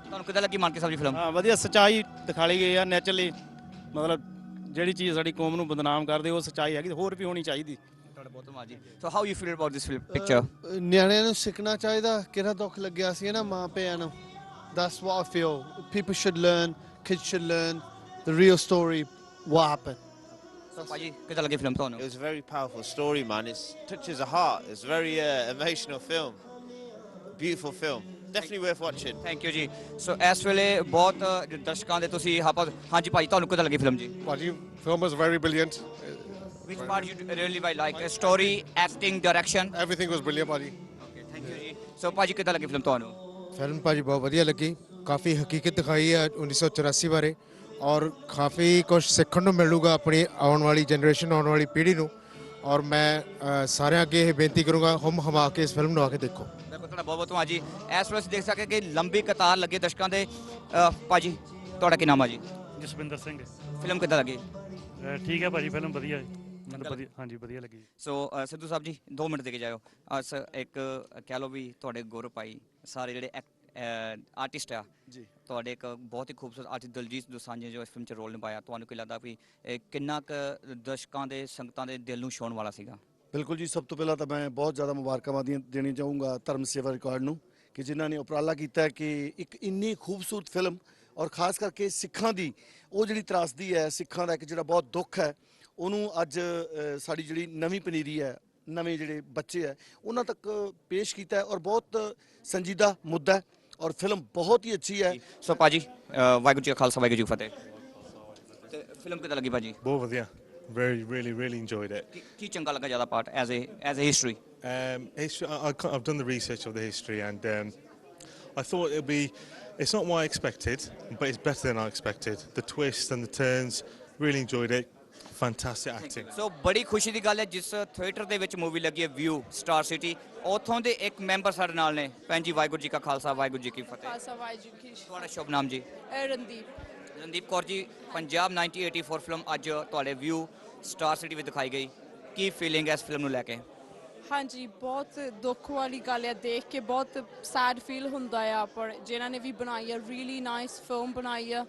ਤੁਹਾਨੂੰ ਕਿੱਦਾਂ ਲੱਗੀ ਮਾਨਕੀ ਸਾਹਿਬ ਦੀ ਫਿਲਮ? ਹਾਂ, ਵਧੀਆ ਸੱਚਾਈ ਦਿਖਾਈ ਗਈ ਆ। ਨੈਚੁਰਲੀ ਮਤਲਬ ਜਿਹੜੀ ਚੀਜ਼ ਸਾਡੀ ਕੌਮ ਨੂੰ ਬਦਨਾਮ ਕਰਦੇ ਉਹ ਸੱਚਾਈ ਹੈਗੀ, ਹੋਰ ਵੀ ਹੋਣੀ ਚਾਹੀਦੀ। ਤੁਹਾਡਾ ਬਹੁਤ ਧੰਨਵਾਦ ਜੀ। So how you feel about this picture? ਨਿਆਣਿਆਂ ਨੂੰ ਸਿੱਖਣਾ ਚਾਹੀਦਾ, ਕਿਹੜਾ ਦੁੱਖ ਲੱਗਿਆ ਸੀ ਨਾ ਮਾਂ ਪਿਆਂ ਨੂੰ। That's what I feel. People should learn, kids should learn the real story, what happened. ਭਾਜੀ ਕਿੱਦਾਂ ਲੱਗੀ ਫਿਲਮ ਤੁਹਾਨੂੰ? It was a very powerful story, man. It touches the heart. It's a very emotional film. Beautiful film. Definitely worth watching. Thank you ਜੀ। ਸੋ ਇਸ ਵੇਲੇ ਬਹੁਤ ਦਰਸ਼ਕਾਂ ਦੇ ਤੁਸੀਂ ਹਾਂਜੀ ਭਾਈ ਤੁਹਾਨੂੰ ਕਿੱਦਾਂ ਲੱਗੀ ਫਿਲਮ ਜੀ? ਭਾਜੀ film was very brilliant. Which part you really like? Story, acting, direction? Everything was brilliant ਭਾਜੀ। Okay, thank you ਜੀ। ਸੋ ਭਾਜੀ ਕਿੱਦਾਂ ਲੱਗੀ ਫਿਲਮ ਤੁਹਾਨੂੰ? ਫਿਲਮ ਭਾਜੀ ਬਹੁਤ ਵਧੀਆ ਲੱਗੀ, ਕਾਫੀ ਹਕੀਕਤ ਦਿਖਾਈ ਹੈ 1984 ਬਾਰੇ, ਔਰ ਕਾਫੀ ਕੁਝ ਸਿੱਖਣ ਨੂੰ ਮਿਲੂਗਾ ਆਪਣੀ ਆਉਣ ਵਾਲੀ ਜਨਰੇਸ਼ਨ, ਆਉਣ ਵਾਲੀ ਪੀੜ੍ਹੀ ਨੂੰ। ਔਰ ਮੈਂ ਸਾਰਿਆਂ ਅੱਗੇ ਇਹ ਬੇਨਤੀ ਕਰੂੰਗਾ, ਹਮਾ ਕੇ ਇਸ ਫਿਲਮ ਨੂੰ ਆ ਕੇ ਦੇਖੋ। ਬਿਲਕੁਲ, ਤੁਹਾਡਾ ਬਹੁਤ ਬਹੁਤ ਧੰਨਵਾਦ ਜੀ। ਇਸ ਵੇਲੇ ਅਸੀਂ ਦੇਖ ਸਕਦੇ ਕਿ ਲੰਬੀ ਕਤਾਰ ਲੱਗੇ ਦਰਸ਼ਕਾਂ ਦੇ। ਭਾਜੀ ਤੁਹਾਡਾ ਕੀ ਨਾਮ ਆ ਜੀ? ਜਸਵਿੰਦਰ ਸਿੰਘ। ਫਿਲਮ ਕਿੱਦਾਂ ਲੱਗੀ? ਠੀਕ ਹੈ ਭਾਜੀ, ਫਿਲਮ ਵਧੀਆ ਹੈ, ਮੈਨੂੰ ਵਧੀਆ, ਹਾਂਜੀ ਵਧੀਆ ਲੱਗੀ। ਸੋ ਸਿੱਧੂ ਸਾਹਿਬ ਜੀ 2 ਮਿੰਟ ਦੇ ਕੇ ਜਾਇਓ। ਇੱਕ ਕਹਿ ਲਓ ਵੀ ਤੁਹਾਡੇ ਗੌਰਵ ਭਾਈ ਸਾਰੇ ਜਿਹੜੇ ਆਰਟਿਸਟ ਆ ਜੀ, ਤੁਹਾਡੇ ਇੱਕ ਬਹੁਤ ਹੀ ਖੂਬਸੂਰਤ ਆਰਟਿਸਟ ਦਲਜੀਤ ਦੋਸਾਂਝ ਨੇ ਜੋ ਇਸ ਫਿਲਮ 'ਚ ਰੋਲ ਨਿਭਾਇਆ, ਤੁਹਾਨੂੰ ਕੀ ਲੱਗਦਾ ਵੀ ਕਿੰਨਾ ਕੁ ਦਰਸ਼ਕਾਂ ਦੇ ਸੰਗਤਾਂ ਦੇ ਦਿਲ ਨੂੰ ਛੂਹਣ ਵਾਲਾ ਸੀਗਾ? ਬਿਲਕੁਲ ਜੀ, ਸਭ ਤੋਂ ਪਹਿਲਾਂ ਤਾਂ ਮੈਂ ਬਹੁਤ ਜ਼ਿਆਦਾ ਮੁਬਾਰਕਾਂ ਦੇਣੀ ਚਾਹੂੰਗਾ ਧਰਮ ਸੇਵਾ ਰਿਕਾਰਡ ਨੂੰ ਕਿ ਜਿਨ੍ਹਾਂ ਨੇ ਉਪਰਾਲਾ ਕੀਤਾ ਕਿ ਇੱਕ ਇੰਨੀ ਖੂਬਸੂਰਤ ਫਿਲਮ, ਔਰ ਖਾਸ ਕਰਕੇ ਸਿੱਖਾਂ ਦੀ ਉਹ ਜਿਹੜੀ ਤਰਾਸਦੀ ਹੈ, ਸਿੱਖਾਂ ਦਾ ਇੱਕ ਜਿਹੜਾ ਬਹੁਤ ਦੁੱਖ ਹੈ, ਉਹਨੂੰ ਅੱਜ ਸਾਡੀ ਜਿਹੜੀ ਨਵੀਂ ਪਨੀਰੀ ਹੈ, ਨਵੇਂ ਜਿਹੜੇ ਬੱਚੇ ਹੈ ਉਹਨਾਂ ਤੱਕ ਪੇਸ਼ ਕੀਤਾ ਹੈ। ਔਰ ਬਹੁਤ ਸੰਜੀਦਾ ਮੁੱਦਾ ਹੈ ਔਰ ਫਿਲਮ ਬਹੁਤ ਹੀ ਅੱਛੀ ਹੈ। ਸੋ ਭਾਜੀ ਵਾਹਿਗੁਰੂ ਜੀ ਕਾ ਖਾਲਸਾ, ਵਾਹਿਗੁਰੂ ਜੀ ਕੀ ਫਤਿਹ। ਤੇ ਫਿਲਮ ਕਿੱਦਾਂ ਲੱਗੀ ਭਾਜੀ? ਬਹੁਤ ਵਧੀਆ, really enjoyed it. ਕੀ ਚੰਗਾ ਲੱਗਾ ਜ਼ਿਆਦਾ part as a history? I've done the research of the history and I thought it's not what I expected, but it's better than I expected. The twists and the turns, really enjoyed it. Fantastic acting. ਸੋ ਬੜੀ ਖੁਸ਼ੀ ਦੀ ਗੱਲ ਹੈ ਜਿਸ theatre ਦੇ ਵਿੱਚ movie ਲੱਗੀ ਹੈ view star city, ਉੱਥੋਂ ਦੇ ਇੱਕ ਮੈਂਬਰ ਸਾਡੇ ਨਾਲ ਨੇ। ਭੈਣ ਜੀ ਵਾਹਿਗੁਰੂ ਜੀ ਕਾ ਖਾਲਸਾ, ਵਾਹਿਗੁਰੂ ਜੀ ਕੀ ਫਤਿਹ। ਖਾਲਸਾ, ਵਾਹਿਗੁਰੂ ਜੀ ਕੀ ਫਤਿਹ। ਤੁਹਾਡਾ ਸ਼ੁਭ ਨਾਮ ਜੀ? ਰਣਦੀਪ ਕੌਰ ਜੀ। ਪੰਜਾਬ 1984 ਫਿਲਮ ਅੱਜ ਤੁਹਾਡੇ ਵਿਊ ਸਟਾਰ ਸਿਟੀ ਵਿੱਚ ਦਿਖਾਈ ਗਈ, ਕੀ ਫੀਲਿੰਗ ਹੈ ਇਸ ਫਿਲਮ ਨੂੰ ਲੈ ਕੇ? ਹਾਂਜੀ ਬਹੁਤ ਦੁੱਖ ਵਾਲੀ ਗੱਲ ਹੈ ਦੇਖ ਕੇ ਬਹੁਤ ਸੈਡ ਫੀਲ ਹੁੰਦਾ ਆ ਪਰ ਜਿਨ੍ਹਾਂ ਨੇ ਵੀ ਬਣਾਈ ਆ ਰੀਲੀ ਨਾਈਸ ਫਿਲਮ ਬਣਾਈ ਆ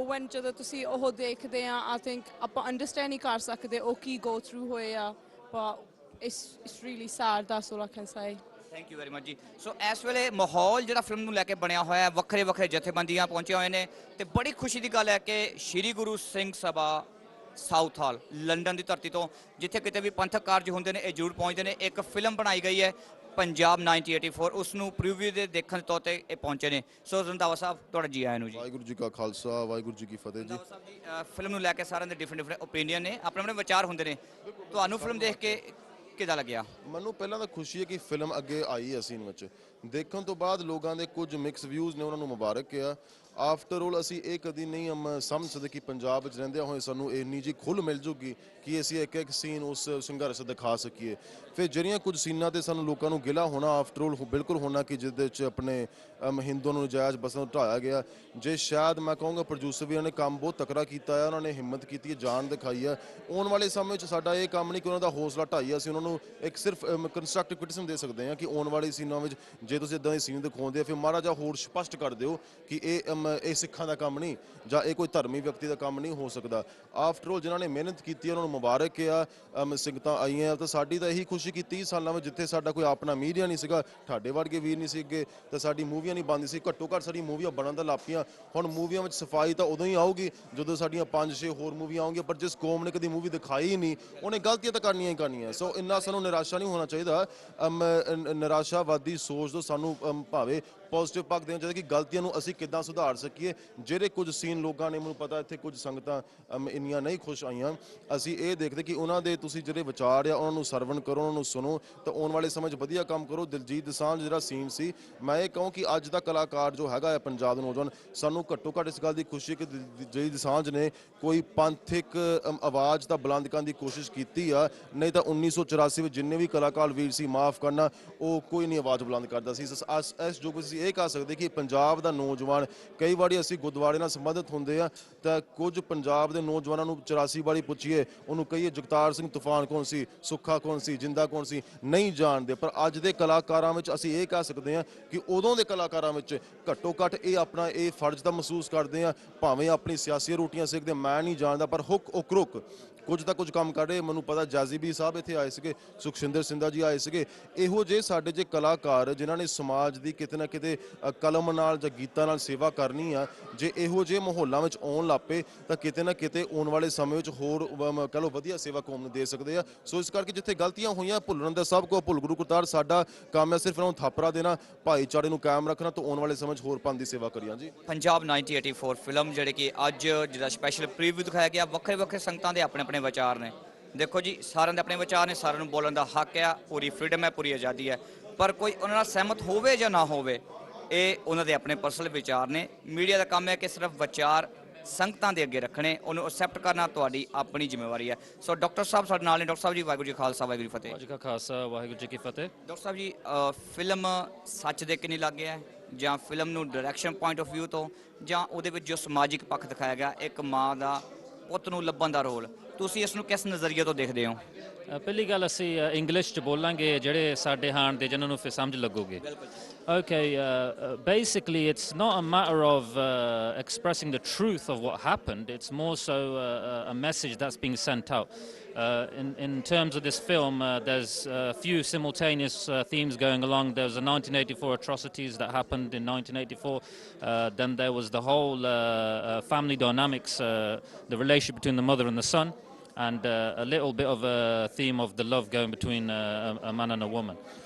when ਜਦੋਂ ਤੁਸੀਂ ਉਹ ਦੇਖਦੇ ਆ ਆਈ ਥਿੰਕ ਆਪਾਂ ਅੰਡਰਸਟੈਂਡ ਨਹੀਂ ਕਰ ਸਕਦੇ ਉਹ ਕੀ ਗੋ ਥਰੂ ਹੋਏ ਆ but it's really sad that's all I can say thank you very much ਜੀ ਸੋ ਇਸ ਵੇਲੇ ਮਾਹੌਲ ਜਿਹੜਾ ਫਿਲਮ ਨੂੰ ਲੈ ਕੇ ਬਣਿਆ ਹੋਇਆ ਹੈ ਵੱਖਰੇ ਵੱਖਰੇ ਜਥੇਬੰਦੀਆਂ ਪਹੁੰਚੇ ਹੋਏ ਨੇ ਤੇ ਬੜੀ ਖੁਸ਼ੀ ਦੀ ਗੱਲ ਹੈ ਕਿ ਸ਼੍ਰੀ ਗੁਰੂ ਸਿੰਘ ਸਭਾ ਸਾਊਥ ਹਾਲ ਲੰਡਨ ਦੀ ਧਰਤੀ ਤੋਂ ਜਿੱਥੇ ਕਿਤੇ ਵੀ ਪੰਥਕ ਕਾਰਜ ਹੁੰਦੇ ਨੇ ਇਹ ਜ਼ਰੂਰ ਪਹੁੰਚਦੇ ਨੇ ਇੱਕ ਫਿਲਮ ਬਣਾਈ ਗਈ ਹੈ ਪੰਜਾਬ 1984 ਉਸ ਨੂੰ ਪ੍ਰੀਵਿਊ ਦੇ ਦੇਖਣ ਦੇ ਤੌਰ ਤੇ ਇਹ ਪਹੁੰਚੇ ਨੇ ਸੋ ਰੰਧਾਵਾ ਸਾਹਿਬ ਤੁਹਾਡਾ ਜੀ ਆਇਆਂ ਨੂੰ ਜੀ ਵਾਹਿਗੁਰੂ ਜੀ ਕਾ ਖਾਲਸਾ ਵਾਹਿਗੁਰੂ ਜੀ ਕੀ ਫਤਿਹ ਜੀ ਫਿਲਮ ਨੂੰ ਲੈ ਕੇ ਸਾਰਿਆਂ ਦੇ ਡਿਫਰੈਂਟ ਓਪੀਨੀਅਨ ਨੇ ਆਪਣੇ ਆਪਣੇ ਵਿਚਾਰ ਹੁੰਦੇ ਨੇ ਤੁਹਾਨੂੰ ਫਿਲਮ ਦੇਖ ਕੇ ਕਿੱਦਾਂ ਲੱਗਿਆ ਮੈਨੂੰ ਪਹਿਲਾਂ ਤਾਂ ਖੁਸ਼ੀ ਹੈ ਕਿ ਫਿਲਮ ਅੱਗੇ ਆਈ ਹੈ ਸੀਨ ਵਿੱਚ ਦੇਖਣ ਤੋਂ ਬਾਅਦ ਲੋਕਾਂ ਦੇ ਕੁਝ ਮਿਕਸ ਵਿਊਜ਼ ਨੇ ਉਹਨਾਂ ਨੂੰ ਮੁਬਾਰਕ ਆ ਆਫਟਰ ਆਲ ਅਸੀਂ ਇਹ ਕਦੀ ਨਹੀਂ ਸਮਝ ਸਕਦੇ ਕਿ ਪੰਜਾਬ ਵਿੱਚ ਰਹਿੰਦਿਆਂ ਹੋਏ ਸਾਨੂੰ ਇੰਨੀ ਜੀ ਖੁੱਲ੍ਹ ਮਿਲ ਜੂਗੀ ਕਿ ਅਸੀਂ ਇੱਕ ਇੱਕ ਸੀਨ ਉਸ ਸੰਘਰਸ਼ ਦਿਖਾ ਸਕੀਏ ਫਿਰ ਜਿਹੜੀਆਂ ਕੁਝ ਸੀਨਾਂ 'ਤੇ ਸਾਨੂੰ ਲੋਕਾਂ ਨੂੰ ਗਿਲਾ ਹੋਣਾ ਆਫਟਰ ਆਲ ਬਿਲਕੁਲ ਹੋਣਾ ਕਿ ਜਿਹਦੇ 'ਚ ਆਪਣੇ ਹਿੰਦੂਆਂ ਨੂੰ ਨਜਾਇਜ਼ ਬਸਾਂ ਢਾਇਆ ਗਿਆ ਜੇ ਸ਼ਾਇਦ ਮੈਂ ਕਹੂੰਗਾ ਪ੍ਰੋਡਿਊਸਰ ਵੀ ਉਹਨਾਂ ਨੇ ਕੰਮ ਬਹੁਤ ਤਕੜਾ ਕੀਤਾ ਹੈ ਉਹਨਾਂ ਨੇ ਹਿੰਮਤ ਕੀਤੀ ਹੈ ਜਾਨ ਦਿਖਾਈ ਹੈ ਆਉਣ ਵਾਲੇ ਸਮੇਂ 'ਚ ਸਾਡਾ ਇਹ ਕੰਮ ਨਹੀਂ ਕਿ ਉਹਨਾਂ ਦਾ ਹੌਸਲਾ ਢਾਈਏ ਅਸੀਂ ਉਹਨਾਂ ਨੂੰ ਇੱਕ ਸਿਰਫ ਕੰਸਟਰਕਟਿਵ ਕ੍ਰਿਟਿਸਿਜ਼ਮ ਦੇ ਸਕਦੇ ਹਾਂ ਕਿ ਆਉਣ ਵਾਲੇ ਸੀਨਾਂ ਵਿੱਚ ਜੇ ਤੁਸੀਂ ਇਦਾਂ ਦੇ ਸੀਨ ਦਿਖਾਉਂਦੇ ਆ ਫਿਰ ਮਾੜਾ ਜਿਹਾ ਹੋਰ ਸਪਸ਼ਟ ਕਰ ਦਿਓ ਕਿ ਇਹ ਸਿੱਖਾਂ ਦਾ ਕੰਮ ਨਹੀਂ ਜਾਂ ਇਹ ਕੋਈ ਧਰਮੀ ਵਿਅਕਤੀ ਦਾ ਕੰਮ ਨਹੀਂ ਹੋ ਸਕਦਾ ਆਫਟਰ ਆਲ ਜਿਨ੍ਹਾਂ ਨੇ ਮਿਹਨਤ ਕੀਤੀ ਉਹਨਾਂ ਨੂੰ ਮੁਬਾਰਕ ਆ ਸੰਗਤਾਂ ਆਈਆਂ ਤਾਂ ਸਾਡੀ ਤਾਂ ਇਹੀ ਖੁਸ਼ੀ ਕਿ 30 ਸਾਲਾਂ ਵਿੱਚ ਜਿੱਥੇ ਸਾਡਾ ਕੋਈ ਆਪਣਾ ਮੀਡੀਆ ਨਹੀਂ ਸੀਗਾ ਤੁਹਾਡੇ ਵਰਗੇ ਵੀਰ ਨਹੀਂ ਸੀਗੇ ਤਾਂ ਸਾਡੀ ਮੂਵੀਆਂ ਨਹੀਂ ਬਣਦੀ ਸੀ ਘੱਟੋ ਘੱਟ ਸਾਡੀ ਮੂਵੀਆਂ ਬਣਨ ਦਾ ਲਾਪੀਆਂ ਹੁਣ ਮੂਵੀਆਂ ਵਿੱਚ ਸਫਾਈ ਤਾਂ ਉਦੋਂ ਹੀ ਆਊਗੀ ਜਦੋਂ ਸਾਡੀਆਂ 5-6 ਹੋਰ ਮੂਵੀਆਂ ਆਉਣਗੀਆਂ ਪਰ ਜਿਸ ਕੌਮ ਨੇ ਕਦੀ ਮੂਵੀ ਦਿਖਾਈ ਹੀ ਨਹੀਂ ਉਹਨੇ ਗਲਤੀਆਂ ਤਾਂ ਕਰਨੀਆਂ ਹੀ ਕਰਨੀਆਂ ਸੋ ਇੰਨਾ ਸਾਨੂੰ ਨਿਰਾਸ਼ਾ ਨਹੀਂ ਹੋਣਾ ਚਾਹੀਦਾ ਨਿਰਾਸ਼ਾਵਾਦੀ ਸੋਚ ਤੋਂ ਸਾਨੂੰ ਭਾਵੇਂ ਪੋਜ਼ਿਟਿਵ ਪੱਖ ਦੇਣਾ ਚਾਹੀਦਾ ਕਿ ਗਲਤੀਆਂ ਨੂੰ ਅਸੀਂ ਕਿੱਦਾਂ ਸੁਧਾਰ ਸਕੀਏ ਜਿਹੜੇ ਕੁਝ ਸੀਨ ਲੋਕਾਂ ਨੇ ਮੈਨੂੰ ਪਤਾ ਇੱਥੇ ਕੁਝ ਸੰਗਤਾਂ ਇੰਨੀਆਂ ਨਹੀਂ ਖੁਸ਼ ਆਈਆਂ ਅਸੀਂ ਇਹ ਦੇਖਦੇ ਕਿ ਉਹਨਾਂ ਦੇ ਤੁਸੀਂ ਜਿਹੜੇ ਵਿਚਾਰ ਆ ਉਹਨਾਂ ਨੂੰ ਸਰਵਣ ਕਰੋ ਉਹਨਾਂ ਨੂੰ ਸੁਣੋ ਤਾਂ ਆਉਣ ਵਾਲੇ ਸਮੇਂ 'ਚ ਵਧੀਆ ਕੰਮ ਕਰੋ ਦਿਲਜੀਤ ਦੋਸਾਂਝ ਜਿਹੜਾ ਸੀਨ ਸੀ ਮੈਂ ਇਹ ਕਹੂੰ ਕਿ ਅੱਜ ਦਾ ਕਲਾਕਾਰ ਜੋ ਹੈਗਾ ਹੈ ਪੰਜਾਬ ਦੇ ਨੌਜਵਾਨ ਸਾਨੂੰ ਘੱਟੋ ਘੱਟ ਇਸ ਗੱਲ ਦੀ ਖੁਸ਼ੀ ਕਿ ਦਿਲਜੀਤ ਦੋਸਾਂਝ ਨੇ ਕੋਈ ਪੰਥਕ ਆਵਾਜ਼ ਤਾਂ ਬੁਲੰਦ ਕਰਨ ਦੀ ਕੋਸ਼ਿਸ਼ ਕੀਤੀ ਆ ਨਹੀਂ ਤਾਂ 1984 ਵਿੱਚ ਜਿੰਨੇ ਵੀ ਕਲਾਕਾਰ ਵੀਰ ਸੀ ਮਾਫ ਕਰਨਾ ਉਹ ਕੋਈ ਨਹੀਂ ਆਵਾਜ਼ ਬੁਲੰਦ ਕਰਦਾ ਸੀ ਇਸ ਜੋ ਕੁਝ ਇਹ ਕਹਿ ਸਕਦੇ ਕਿ ਪੰਜਾਬ ਦਾ ਨੌਜਵਾਨ ਕਈ ਵਾਰੀ ਅਸੀਂ ਗੁਰਦੁਆਰੇ ਨਾਲ ਸੰਬੰਧਿਤ ਹੁੰਦੇ ਆ ਤਾਂ ਕੁਝ ਪੰਜਾਬ ਦੇ ਨੌਜਵਾਨਾਂ ਨੂੰ 84 ਵਾਰੀ ਪੁੱਛੀਏ ਉਹਨੂੰ ਕਹੀਏ ਜਗਤਾਰ ਸਿੰਘ ਤੂਫਾਨ ਕੌਣ ਸੀ ਸੁੱਖਾ ਕੌਣ ਸੀ ਜਿੰਦਾ ਕੌਣ ਸੀ ਨਹੀਂ ਜਾਣਦੇ ਪਰ ਅੱਜ ਦੇ ਕਲਾਕਾਰਾਂ ਵਿੱਚ ਅਸੀਂ ਇਹ ਕਹਿ ਸਕਦੇ ਹਾਂ ਕਿ ਉਦੋਂ ਦੇ ਕਲਾਕਾਰਾਂ ਵਿੱਚ ਘੱਟੋ ਘੱਟ ਇਹ ਆਪਣਾ ਇਹ ਫਰਜ਼ ਤਾਂ ਮਹਿਸੂਸ ਕਰਦੇ ਆ ਭਾਵੇਂ ਆਪਣੀ ਸਿਆਸੀ ਰੋਟੀਆਂ ਸੇਕਦੇ ਮੈਂ ਨਹੀਂ ਜਾਣਦਾ ਪਰ ਹੁੱਕ ਉਕਰੁਕ ਕੁਝ ਤਾਂ ਕੁਝ ਕੰਮ ਕਰ ਰਹੇ ਮੈਨੂੰ ਪਤਾ ਜਾਜ਼ੀਬੀ ਸਾਹਿਬ ਇੱਥੇ ਆਏ ਸੀਗੇ ਸੁਖਸ਼ਿੰਦਰ ਸਿੰਧਾ ਜੀ ਆਏ ਸੀਗੇ ਇਹੋ ਜਿਹੇ ਸਾਡੇ ਜੇ ਕਲਾਕਾਰ ਜਿਨ੍ਹਾਂ ਨੇ ਸਮਾਜ ਦੀ ਕਿਤੇ ਨਾ ਕਿਤੇ ਕਲਮ ਨਾਲ ਜਾਂ ਗੀਤਾਂ ਨਾਲ ਸੇਵਾ ਕਰਨੀ ਆ ਜੇ ਇਹੋ ਜਿਹੇ ਮਾਹੌਲਾਂ ਵਿੱਚ ਆਉਣ ਲੱਪੇ ਤਾਂ ਕਿਤੇ ਨਾ ਕਿਤੇ ਆਉਣ ਵਾਲੇ ਸਮੇਂ ਵਿੱਚ ਹੋਰ ਕਹਿ ਲਓ ਵਧੀਆ ਸੇਵਾ ਕੌਮ ਨੂੰ ਦੇ ਸਕਦੇ ਆ ਸੋ ਇਸ ਕਰਕੇ ਜਿੱਥੇ ਗਲਤੀਆਂ ਹੋਈਆਂ ਭੁੱਲਣ ਦਾ ਸਭ ਕੋ ਭੁੱਲ ਗੁਰੂ ਕਰਤਾਰ ਸਾਡਾ ਕੰਮ ਹੈ ਸਿਰਫ ਇਹਨਾਂ ਨੂੰ ਥਾਪਰਾ ਦੇਣਾ ਭਾਈਚਾਰੇ ਨੂੰ ਕਾਇਮ ਰੱਖਣਾ ਤਾਂ ਆਉਣ ਵਾਲੇ ਸਮੇਂ 'ਚ ਹੋਰ ਪੰਥ ਦੀ ਸੇਵਾ ਕਰੀਆਂ ਜੀ ਪੰਜਾਬ 1984 ਫਿਲਮ ਜਿਹੜੇ ਕਿ ਅੱਜ ਜਿਹੜਾ ਸਪੈਸ਼ਲ ਪ੍ਰੀਵਿਊ ਦਿਖਾਇਆ ਗਿਆ ਵੱਖਰੇ ਵੱਖਰੇ ਸੰਗਤਾਂ ਦੇ ਆਪਣੇ ਆਪਣੇ ਵਿਚਾਰ ਨੇ ਦੇਖੋ ਜੀ ਸਾਰਿਆਂ ਦੇ ਆਪਣੇ ਵਿਚਾਰ ਨੇ ਸਾਰਿਆਂ ਨੂੰ ਬੋਲਣ ਦਾ ਹੱਕ ਆ ਪੂਰੀ ਫਰੀडम ਹੈ ਪੂਰੀ ਆਜ਼ਾਦੀ ਹੈ ਪਰ ਕੋਈ ਉਹਨਾਂ ਨਾਲ ਸਹਿਮਤ ਹੋਵੇ ਜਾਂ ਨਾ ਹੋਵੇ ਇਹ ਉਹਨਾਂ ਦੇ ਆਪਣੇ ਪਰਸਨਲ ਵਿਚਾਰ ਨੇ ਮੀਡੀਆ ਦਾ ਕੰਮ ਹੈ ਕਿ ਸਿਰਫ ਵਿਚਾਰ ਸੰਗਤਾਂ ਦੇ ਅੱਗੇ ਰੱਖਣੇ ਉਹਨੂੰ ਐਕਸੈਪਟ ਕਰਨਾ ਤੁਹਾਡੀ ਆਪਣੀ ਜ਼ਿੰਮੇਵਾਰੀ ਹੈ ਸੋ ਡਾਕਟਰ ਸਾਹਿਬ ਸਾਡੇ ਨਾਲ ਨੇ ਡਾਕਟਰ ਸਾਹਿਬ ਜੀ ਵਾਹਿਗੁਰੂ ਜੀ ਖਾਲਸਾ ਵਾਹਿਗੁਰੂ ਜੀ ਫਤਿਹ ਵਾਹਿਗੁਰੂ ਜੀ ਕਾ ਖਾਲਸਾ ਵਾਹਿਗੁਰੂ ਜੀ ਕੀ ਫਤਿਹ ਡਾਕਟਰ ਸਾਹਿਬ ਜੀ ਫਿਲਮ ਸੱਚ ਦੇ ਕਿੰਨੀ ਲੱਗ ਗਿਆ ਜਾਂ ਫਿਲਮ ਨੂੰ ਡਾਇਰੈਕਸ਼ਨ ਪੁਆਇੰਟ ਆਫ ਵਿਊ ਤੋਂ ਜਾਂ ਉਹਦੇ ਵਿੱਚ ਜੋ ਸਮਾਜਿਕ ਪੱਖ ਦਿਖਾਇਆ ਗਿਆ ਇੱਕ ਮਾਂ ਦਾ ਪੁੱਤ ਨੂੰ ਲੱਭਣ ਦਾ ਰੋਲ ਤੁਸੀਂ ਇਸ ਨੂੰ ਕਿਸ ਨਜ਼ਰੀਏ ਤੋਂ ਦੇਖਦੇ ਹੋ ਪਹਿਲੀ ਗੱਲ ਅਸੀਂ ਇੰਗਲਿਸ਼ 'ਚ ਬੋਲਾਂਗੇ ਜਿਹੜੇ ਸਾਡੇ ਹਾਣ ਦੇ ਜਿਹਨਾਂ ਨੂੰ ਫਿਰ ਸਮਝ ਲੱਗੂਗੇ Okay, basically it's not a matter of expressing the truth of what happened, it's more so a message that's being sent out. In terms of this film, there's a few simultaneous themes going along. There was the 1984 atrocities that happened in 1984. Then there was the whole family dynamics, the relationship between the mother and the son, and a little bit of a theme of the love going between a man and a woman.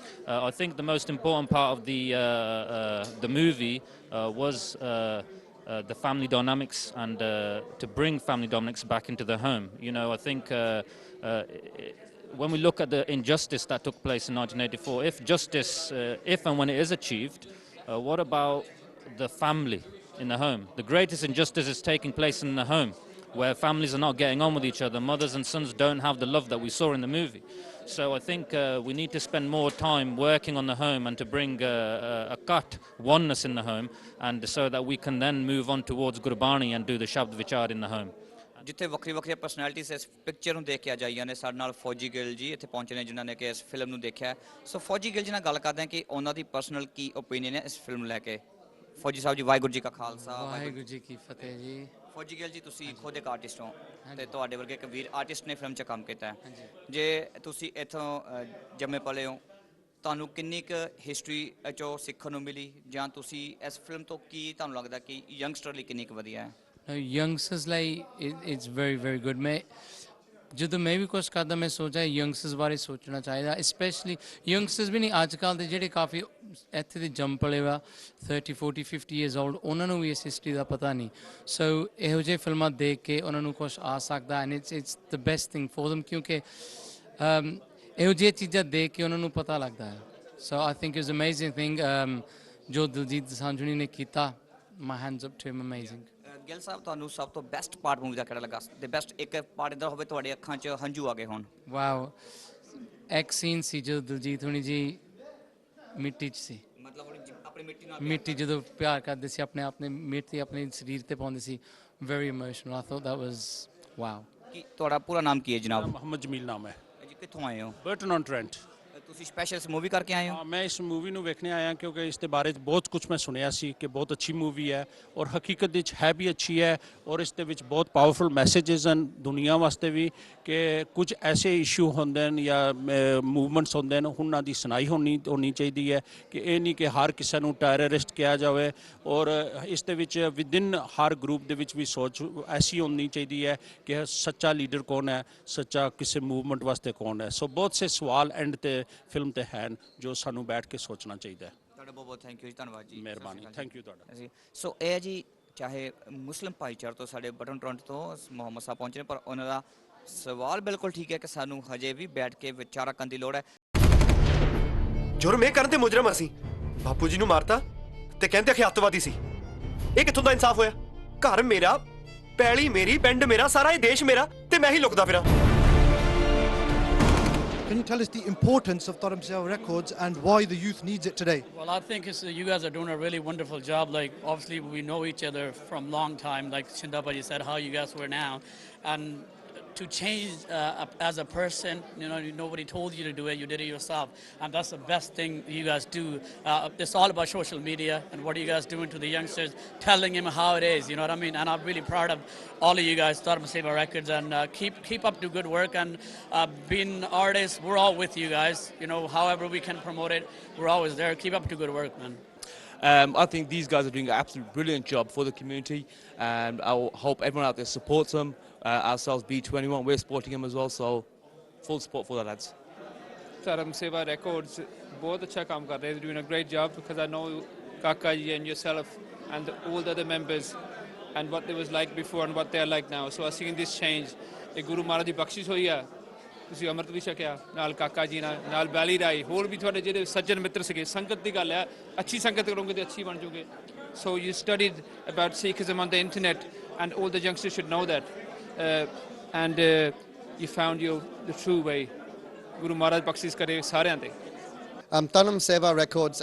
I think the most important part of the movie was the family dynamics and to bring family dynamics back into the home. You know, I think when we look at the injustice that took place in 1984, if justice, if and when it is achieved, what about the family in the home? The greatest injustice is taking place in the home, where families are not getting on with each other. Mothers and sons don't have the love that we saw in the movie. So I think we need to spend more time working on the home and to bring a cut oneness in the home, and so that we can then move on towards Gurbani and do the Shabd Vichar in the home. ਜਿੱਥੇ ਵੱਖਰੀ ਵੱਖਰੀਆਂ personalities ਇਸ picture ਨੂੰ ਦੇਖ ਕੇ ਅੱਜ ਆਈਆਂ ਨੇ ਸਾਡੇ ਨਾਲ ਫੌਜੀ ਗਿੱਲ ਜੀ ਇੱਥੇ ਪਹੁੰਚੇ ਨੇ ਜਿਨ੍ਹਾਂ ਨੇ ਕਿ ਇਸ ਫਿਲਮ ਨੂੰ ਦੇਖਿਆ ਸੋ ਫੌਜੀ ਗਿੱਲ ਜੀ ਨਾਲ ਗੱਲ ਕਰਦੇ ਹਾਂ ਕਿ ਉਹਨਾਂ ਦੀ ਪਰਸਨਲ ਕੀ ਓਪੀਨੀਅਨ ਹੈ ਇਸ ਫਿਲਮ ਨੂੰ ਲੈ ਕੇ ਫੌਜੀ ਸਾਹਿਬ ਜੀ ਵਾਹਿਗੁਰੂ ਜੀ ਕਾ ਖਾਲਸਾ ਵਾਹਿਗੁਰੂ ਜੀ ਕੀ ਫਤਿਹ ਜੀ ਫੌਜੀ ਗਿੱਲ ਜੀ ਤੁਸੀਂ ਖੁਦ ਇੱਕ ਆਰਟਿਸਟ ਹੋ ਤੇ ਤੁਹਾਡੇ ਵਰਗੇ ਇੱਕ ਵੀਰ ਆਰਟਿਸਟ ਨੇ ਫਿਲਮ 'ਚ ਕੰਮ ਕੀਤਾ ਜੇ ਤੁਸੀਂ ਇੱਥੋਂ ਜੰਮੇ ਪਲੇ ਹੋ ਤੁਹਾਨੂੰ ਕਿੰਨੀ ਕੁ ਹਿਸਟਰੀ 'ਚੋਂ ਸਿੱਖਣ ਨੂੰ ਮਿਲੀ ਜਾਂ ਤੁਸੀਂ ਇਸ ਫਿਲਮ ਤੋਂ ਕੀ ਤੁਹਾਨੂੰ ਲੱਗਦਾ ਕਿ ਯੰਗਸਟਰ ਲਈ ਕਿੰਨੀ ਕੁ ਵਧੀਆ ਹੈ ਯੰਗਸਟਰਸ ਲਈ ਇਟਸ ਵੈਰੀ ਵੈਰੀ ਗੁੱਡ ਮੈਂ ਜਦੋਂ ਮੈਂ ਵੀ ਕੁਛ ਕਰਦਾ ਮੈਂ ਸੋਚਿਆ ਯੰਗਸਟਰਸ ਬਾਰੇ ਸੋਚਣਾ ਚਾਹੀਦਾ ਸਪੈਸ਼ਲੀ ਯੰਗਸਟਰਸ ਵੀ ਨਹੀਂ ਅੱਜ ਕੱਲ੍ਹ ਦੇ ਜਿਹੜੇ ਕਾਫੀ ਇੱਥੇ ਦੇ ਜੰਮ ਪਲੇ ਵਾ 30 40 50 ਈਅਰਸ 올ਡ ਉਹਨਾਂ ਨੂੰ ਵੀ ਇਸ ਹਿਸਟਰੀ ਦਾ ਪਤਾ ਨਹੀਂ ਸੋ ਇਹੋ ਜਿਹੇ ਫਿਲਮਾਂ ਦੇਖ ਕੇ ਉਹਨਾਂ ਨੂੰ ਕੁਛ ਆ ਸਕਦਾ and it's the best thing for them ਕਿਉਂਕਿ ਇਹੋ ਜਿਹੀਆਂ ਚੀਜ਼ਾਂ ਦੇਖ ਕੇ ਉਹਨਾਂ ਨੂੰ ਪਤਾ ਲੱਗਦਾ ਹੈ so I think it's amazing thing ਜੋ ਦਿਲਜੀਤ ਦੋਸਾਂਝ ਨੇ ਕੀਤਾ my hands up to him amazing Gill Sahib ਤੁਹਾਨੂੰ ਸਭ ਤੋਂ ਬੈਸਟ ਪਾਰਟ ਮੂਵੀ ਦਾ ਕਿਹੜਾ ਲੱਗਾ ਤੇ ਬੈਸਟ ਇੱਕ ਪਾਰਟ ਇੱਦਾਂ ਹੋਵੇ ਤੁਹਾਡੀ ਅੱਖਾਂ 'ਚ ਹੰਝੂ ਆ ਗਏ ਹੋਣ ਵਾਓ ਇੱਕ ਸੀਨ ਸੀ ਜਦੋਂ ਦਿਲਜੀਤ ਹੁਣੀ ਜੀ ਮਿੱਟੀ 'ਚ ਸੀ ਮਤਲਬ ਆਪਣੀ ਮਿੱਟੀ ਨਾਲ ਮਿੱਟੀ ਜਦੋਂ ਪਿਆਰ ਕਰਦੇ ਸੀ ਆਪਣੇ ਆਪਣੇ ਮਿੱਟੀ ਆਪਣੇ ਸਰੀਰ ਤੇ ਪਾਉਂਦੇ ਸੀ very emotional I thought that was wow ਕੀ ਤੁਹਾਡਾ ਪੂਰਾ ਨਾਮ ਕੀ ਹੈ ਜਨਾਬ ਮੁਹੰਮਦ ਜਮੀਲ ਨਾਮ ਹੈ ਜੀ ਕਿੱਥੋਂ ਆਏ ਹੋ ਬਰਟਨ ਔਨ ਟ੍ਰੈਂਟ ਤੁਸੀਂ ਸਪੈਸ਼ਲ ਇਸ ਮੂਵੀ ਕਰਕੇ ਆਏ ਹੋ ਮੈਂ ਇਸ ਮੂਵੀ ਨੂੰ ਵੇਖਣੇ ਆਇਆ ਕਿਉਂਕਿ ਇਸ ਦੇ ਬਾਰੇ ਬਹੁਤ ਕੁਝ ਮੈਂ ਸੁਣਿਆ ਸੀ ਕਿ ਬਹੁਤ ਅੱਛੀ ਮੂਵੀ ਹੈ ਔਰ ਹਕੀਕਤ ਵਿੱਚ ਹੈ ਵੀ ਅੱਛੀ ਹੈ ਔਰ ਇਸ ਦੇ ਵਿੱਚ ਬਹੁਤ ਪਾਵਰਫੁਲ ਮੈਸੇजेस ਹਨ ਦੁਨੀਆ ਵਾਸਤੇ ਵੀ ਕਿ ਕੁਝ ਐਸੇ ਇਸ਼ੂ ਹੁੰਦੇ ਨੇ ਜਾਂ ਮੂਵਮੈਂਟਸ ਹੁੰਦੇ ਨੇ ਉਹਨਾਂ ਦੀ ਸੁਣਾਈ ਹੋਣੀ ਚਾਹੀਦੀ ਹੈ ਕਿ ਇਹ ਨਹੀਂ ਕਿ ਹਰ ਕਿਸੇ ਨੂੰ ਟੈਰਰਿਸਟ ਕਿਹਾ ਜਾਵੇ ਔਰ ਇਸ ਦੇ ਵਿੱਚ ਵਿਦਿਨ ਹਰ ਗਰੁੱਪ ਦੇ ਵਿੱਚ ਵੀ ਸੋਚ ਐਸੀ ਹੋਣੀ ਚਾਹੀਦੀ ਹੈ ਕਿ ਸੱਚਾ ਲੀਡਰ ਕੌਣ ਹੈ ਸੱਚਾ ਕਿਸੇ ਮੂਵਮੈਂਟ ਵਾਸਤੇ ਕੌਣ ਹੈ ਸੋ ਬਹੁਤ ਸੇ ਸਵਾਲ ਐਂਡ ਤੇ ਫਿਲਮ ਤੇ ਹਨ ਜੋ ਸਾਨੂੰ ਬੈਠ ਕੇ ਸੋਚਣਾ ਚਾਹੀਦਾ ਹੈ ਤੁਹਾਡਾ ਬਹੁਤ ਬਹੁਤ ਥੈਂਕ ਯੂ ਜੀ ਧੰਨਵਾਦ ਜੀ ਮਿਹਰਬਾਨੀ ਥੈਂਕ ਯੂ ਤੁਹਾਡਾ ਸੋ ਇਹ ਜੀ ਚਾਹੇ ਮੁਸਲਿਮ ਭਾਈਚਾਰੇ ਤੋਂ ਸਾਡੇ ਬਟਨ ਟੋਰੰਟੋ ਤੋਂ ਮੁਹੰਮਦ ਸਾਹਿਬ ਪਹੁੰਚੇ ਪਰ ਉਹਨਾਂ ਦਾ ਸਵਾਲ ਬਿਲਕੁਲ ਠੀਕ ਹੈ ਕਿ ਸਾਨੂੰ ਹਜੇ ਵੀ ਬੈਠ ਕੇ ਵਿਚਾਰਾ ਕਰਨ ਦੀ ਲੋੜ ਹੈ ਜੁਰਮ ਇਹ ਕਰਨ ਦੇ ਮੁਜਰਮ ਅਸੀਂ ਬਾਪੂ ਜੀ ਨੂੰ ਮਾਰਤਾ ਤੇ ਕਹਿੰਦੇ ਕਿ ਅੱਤਵਾਦੀ ਸੀ ਇਹ ਕਿੱਥੋਂ ਦਾ ਇਨਸਾਫ ਹੋਇਆ ਘਰ ਮੇਰਾ ਪੈਲੀ ਮੇਰੀ ਪਿੰਡ ਮੇਰਾ ਸਾਰਾ ਇਹ ਦੇਸ਼ ਮੇਰਾ ਤੇ ਮੈਂ ਹੀ ਲੁਕਦਾ ਫਿਰਾਂ Can you tell us the importance of Dharam Seva Records and why the youth needs it today? Well, I think you guys are doing a really wonderful job. Like, obviously, we know each other from long time. Like Shindabaji said, how you guys were now. And to change as a person, you know, nobody told you to do it, you did it yourself. And that's the best thing you guys do. It's all about social media and what are you guys doing to the youngsters, telling them how it is, you know what I mean? And I'm really proud of all of you guys, Dharam Seva Records, and keep up the good work. And being artists, we're all with you guys. You know, however we can promote it, we're always there. Keep up the good work, man. I think these guys are doing an absolutely brilliant job for the community, and I hope everyone out there supports them. Ourselves, B21, we're supporting them as well, so full support for the lads. Dharam Seva Records, बहुत अच्छा काम कर रहे हैं. They're doing a great job because I know Kaka ji and yourself and all the other members and what they was like before and what they are like now. So I've seen this change. एक गुरु महाराज ਦੀ ਬਖਸ਼ਿਸ਼ ਹੋਈ ਆ ਤੁਸੀਂ ਅੰਮ੍ਰਿਤ ਵੀ ਛਕਿਆ ਨਾਲ ਕਾਕਾ ਜੀ ਨਾਲ ਬੈਲੀ ਰਾਈ ਹੋਰ ਵੀ ਤੁਹਾਡੇ ਜਿਹੜੇ ਸੱਜਣ ਮਿੱਤਰ ਸੀਗੇ ਸੰਗਤ ਦੀ ਗੱਲ ਹੈ ਅੱਛੀ ਸੰਗਤ ਕਰੋਗੇ ਤੇ ਅੱਛੀ ਬਣ ਜੋਗੇ so you studied about Sikhism on the internet and all the youngsters should know that and you found the true way Guru Maharaj ਬਖਸ਼ਿਸ਼ ਕਰੇ ਸਾਰਿਆਂ ਤੇ Dharam Seva Records,